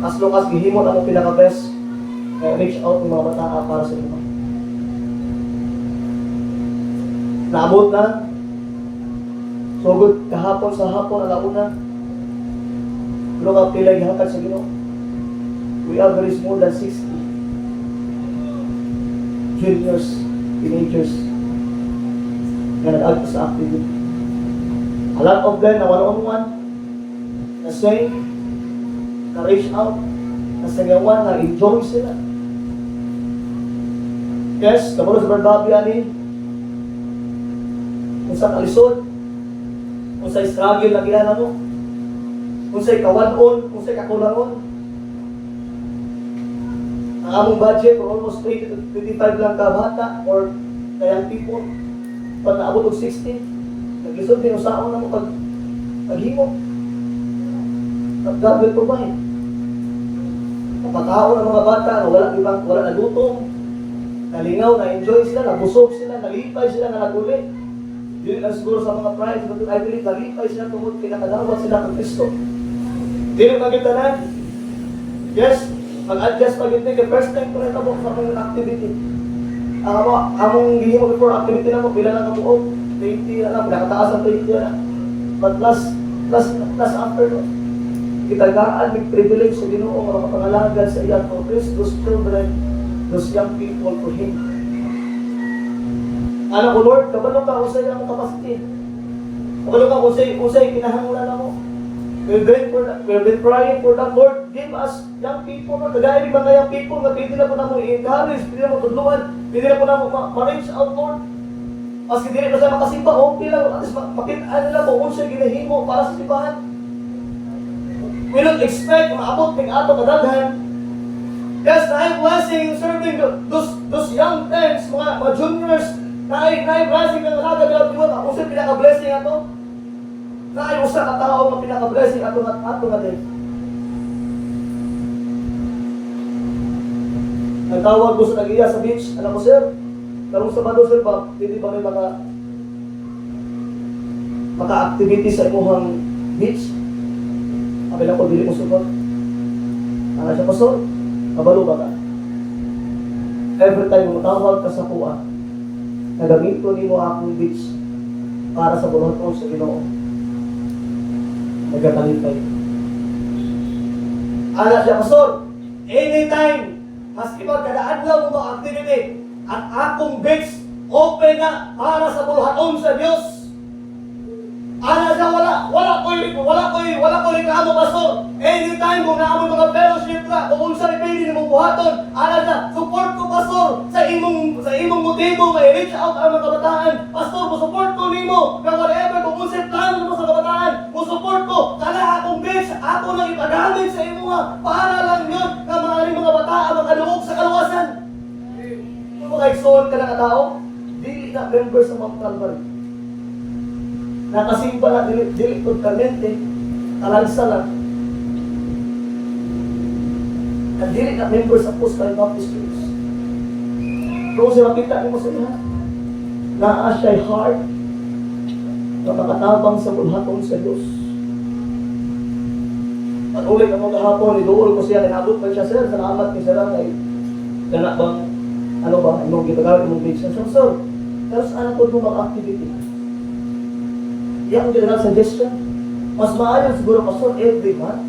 As long as gihimo na mo pinaka-best, kaya reach out ng mga bata para sa inyo. Naabot na. So good, kahapon sa hapon, alauna. Pero ka pila gihatag sa Ginoo. We average more than 60 juniors, teenagers na nag-agto sa activity. A lot of them na one-on-one, na sing, na reach out, na singawan, na enjoy sila. Yes, kabalo sa barbabi ani, kung saan alisod, kung sa'y struggle na ginana mo, kung sa'y kawan-on, kung sa'y kakulangon. Ang among budget for almost 20 to 25 lang ka bata or kayang people, pag naabot og 60, naglisod din usaon na mo paghimo. At God will provide. Napatao ng mga bata na wala nagutom, nalingaw, na-enjoy sila, nabusog sila, nalipay sila, naguli. Dili lang siguro sa mga pride, but I believe nalipay sila tungkol pinakadawat sila ng Kristo. Dili maganda na. Yes, mag-adjust pag-hindi ka first time ko na itabok sa mga activity. Among gihimo before activity na mo, pila lang ang buog. 20 na lang, nakataas ang 20 na. But plus after no, kitagaan, may privilege sa Ginoo, mga kapangalagan sa iyan for those children, those young people for Him. Anak ko Lord, kabalo ka usay ang capacity. Kabalo ka usay kinahanglan na mo. We've been praying for that, Lord. Give us young people, Lord. Kagaya mga young people na pwede na po na mo i-encourage, pwede na mo tudluan, pwede na po na mo ma-reach out, Lord. Maski dili na sa makasimba, okay lang. At least makita nila mo kung siya ginahimo para sa simbahan. We don't expect maabot ng ato kadaghan. Yes, na blessing serving those young friends, mga juniors, na blessing ng alaga nila diwa. Kung siya pinaka-blessing ato, na usa ka tao nga pinaka-blessing ato nga din. Nagtawag ko sa nagiya sa beach, alam ko sir, karong Sabado sir ba, hindi ba may maka-activity sa imuhang beach? Kapila ko, dili mo support. Ano siya, Pastor? Kabalo ba ka? Every time mo tawag ka sa kuha, nagamit ko ni mo akong beach para sa buluhaton sa Ginoo. Nagkakalipay. Ano siya, Pastor? Anytime, maski magkadaadlaw mo mga activity, at akong beach open na para sa buluhaton sa Diyos. Ana siya, wala ko reklamo, pastor. Anytime kung naamon mga fellowship ka, kung unsa rin pwede nimong buhaton, ana siya, support ko, pastor, sa imong motibo, may reach out ang mga kabataan. Pastor, mo support ko nimo, na whatever, kung unsa plano mo sa kabataan, mo support ko, kana akong base, ako nang ipagamit sa imo nga, para lang yun, na mga bataan, makaluog sa kaluwasan. Kung makaigsoon ka na tao, dili na member sa Mount Calvary. Nakasimba na dili totalmente, kalansa lang. At dili na member sa Apostolic Baptist Church. Kung siya makita mo sa iya, naa siya'y heart na makatabang sa bulhaton sa Diyos. At ulit ako kahapon, idool ko siya, inabot pa siya, sir, salamat ni sir, ay gana bang, ano ba, imong gitagawin, imong big siya, sir, pero saan ako itong mag-activity? Yan ang general suggestion. Mas maayon siguro, pastor, every month,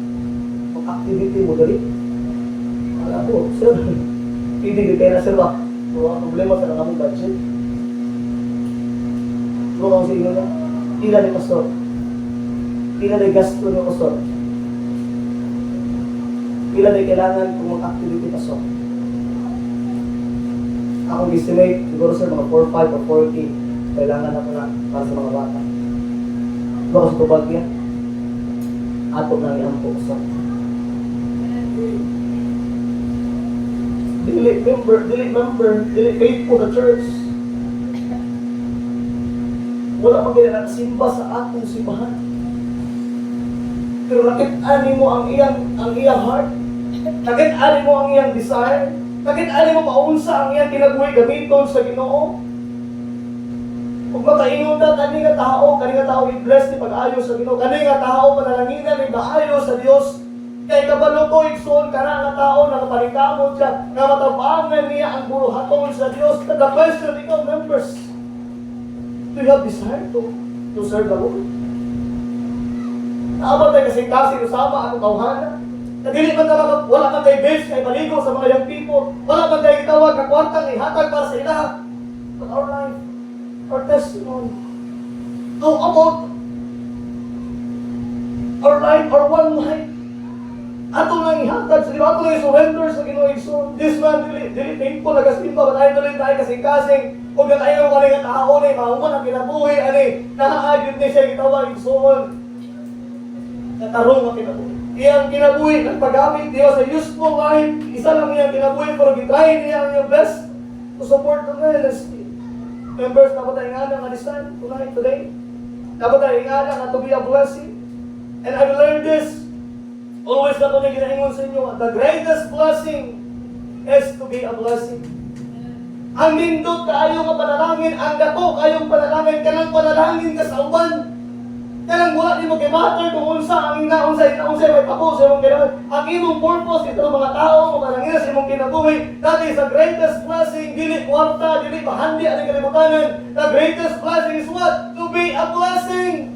mag-activity mo dali. Alam ko, sir, hindi kayo na, sir, ba? So, ang problema sa nakamong budget. So, ang sige na, pila ni pastor. Pila ni gasto ni pastor. Pila na kailangan kung mag-activity pasok. Akong estimate, siguro sir, mga 4, 5 or 4K kailangan ako na para sa mga bata. Diba kasi tubag yan? Ato na ang po sa dili member, dili faithful na church. Wala man kaya nagsimba sa atong simbahan. Pero nakit-ani mo ang iyang heart. Nakit-ani mo ang iyang desire. Nakit-ani mo maunsa ang iyang kinabuhi gamiton sa Ginoo. Kung makaingon ka, kani nga tao i-bless ni pag-ayo sa Ginoo. Kani nga tao panalanginan ni maayo sa Dios. Kay kabalo ko igsoon ka na nga tao nakaparingkamot siya nga matabangan niya ang buruhaton sa Dios. The question ikaw members, do you have desire to serve the Lord? Naabot tayo kasi usama akong tawhana. Nadili man talaga, wala man tayo base kay maligo sa mga young people. Wala man tayo itawag na kwartang ihatag para sa ila. But our life, our testimony, how about our life, our one life? Ato lang ihatag sa Ginoo, ato lang i-surrender sa Ginoo igsoon. This man, dili thankful, nagasimba, tayo tuloy tayo kasing-kasing. Kung tayo mo kanina tao na, mahuman ang kinabuhi, nakaagyon niya siya itawag igsoon. Natarong ang kinabuhi. Iyang kinabuhi, nagpagamit Diyos sa useful life. Isa lang iyang kinabuhi, pero gitry niya ang iyong best to support the ministry. Members, dapat tayo nga na understand tonight, today. Dapat tayo nga na to be a blessing. And I've learned this. Always na ito na ginahingon sa inyo. The greatest blessing is to be a blessing. Ang nindot kayo nga panalangin, ang gato kayong panalangin, kanang panalangin ka sa uban. Kanang wala di mo kay matter kung unsa ang unsay may tapos sa imong kinabuhi. Ang imong purpose ito mga tao makalangin sa imong kinabuhi. That is the greatest blessing. Dili kwarta, dili mahandi ang kalibutanan. The greatest blessing is what? To be a blessing.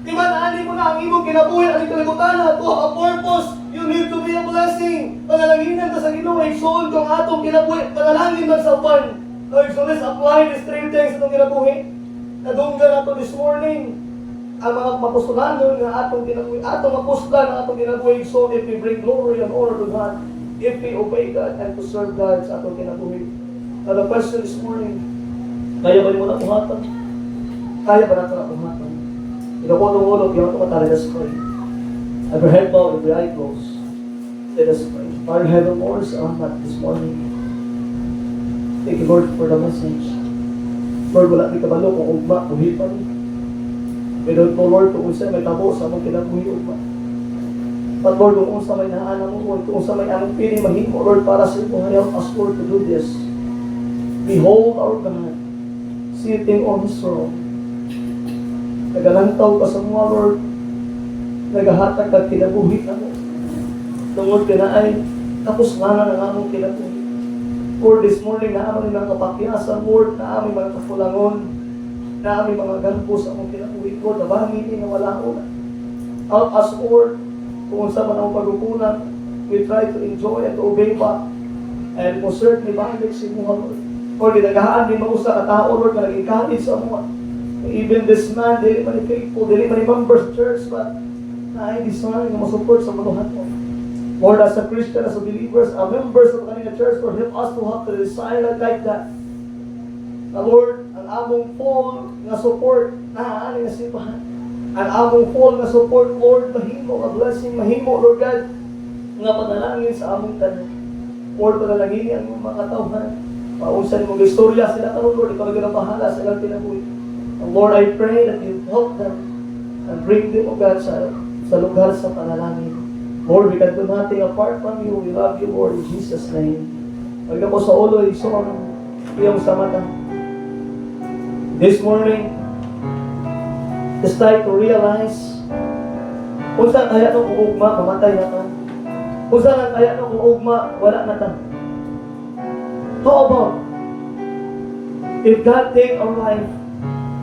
Di ba naani mo na ang imong kinabuhi ang kalibutanan to have a purpose. You need to be a blessing. Pangalanginan ta sa Ginoo igsoon kung atong kinabuhi. Panalangin man sa uban. So let's apply these 3 things itong kinabuhi. Nadunggan nato this morning. Ang mga mapostulanon na atong kinabuhi, atong apostolan na atong kinabuhi, so if we bring glory and honor to God, if we obey God and to serve God sa atong kinabuhi. Now the question this morning, kaya ba mo na puhatan? Kaya ba natin na puhatan? Inakotong-ulog, yung ito talaga sa pray. Every head bowed, every eye closed. Let us pray. Father Heaven, Lord, salamat this morning. Thank you, Lord, for the message. Lord, wala ni kabalo kung ugma, kuhipan. Pero po, Lord, kung unsa may tabo sa mong kinabuhi ugma. But Lord, kung unsa may nahanang mo, Lord, kung unsa may among pili mahimo, Lord, para sa imo, help us, Lord, to do this. Behold our God, sitting on His throne. Nagalantaw ka sa mga, Lord, nagahatag kag kinabuhi ka mo. Tungod ka na ay, tapos nga na ng among kinabuhi. Lord, this morning, na aming mga kapakyasan, Lord, na aming mga kafulangon, na aming mga ganpo sa among kinabuhi, Lord, na bangin na wala ko na. Help us, Lord, kung sa man ang pagkukunan, we try to enjoy and to obey ba, and kung certainly balik si mga, Lord. Lord, nagahaan din mo sa katao, Lord, na nag-encourage sa mga. Even this man, dili man faithful, dili man members church, but naay design nga masupport sa maluhan mo. Lord, as a Christian, as a believers, as members of the church, Lord, help us to have the desire like that. Na Lord, ang among full nga support, naaanin nga sipahan. Ang among full nga support, Lord, mahimo, a blessing, mahimo, Lord God, nga panalangin sa among tanan. Lord, panalangin ang mga katawhan. Paunsan mo istorya sila karon, Lord, ikaw ang bahala sa ilang kinabuhi. And Lord, I pray that you help them and bring them, O God, sa lugar sa panalangin. Lord, we can do nothing apart from you. We love you, Lord, in Jesus' name. Pagka po sa ulo, isong iyong sa mata. This morning, it's time to realize kung saan kaya nung uugma, mamatay na ka. Kung saan kaya nung uugma, wala na ka. How about if God take our life?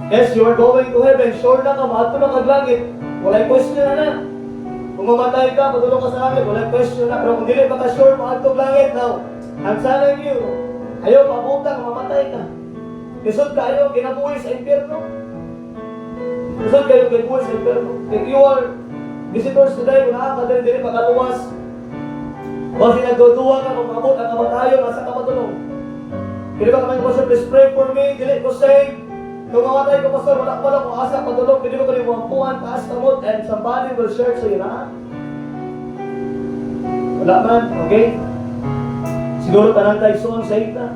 Yes, you are going to heaven. Sure na ka, maato na kaglangit. Wala'y question na. Kung mamatay ka, matulong ka sa langit, walang question na. Pero kung dili pa ka sure, maagtog langit. Now, I'm telling you, ayaw mabutang, mamatay ka. Kisod ka ayaw, ginabuhi sa impyerno. Kisod kayo, ginabuhi sa impyerno. If you are visitors today, kung nakakadali, dili makaluwas. Basi nagduduwa ka, kung mabut ang kamatayon, nasa ka matulong. Dili ba kami pastor, please pray for me, dili ko save. Kung mamatay ko, pastor, wala pala kung asa patulog, pwede mo ko rin mampuan, taas kamot, and somebody will share sa iyo na. Wala man, okay? Siguro tanan tayo soon sa ita.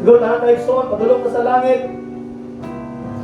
Siguro tanan tayo soon, patulog ka sa langit.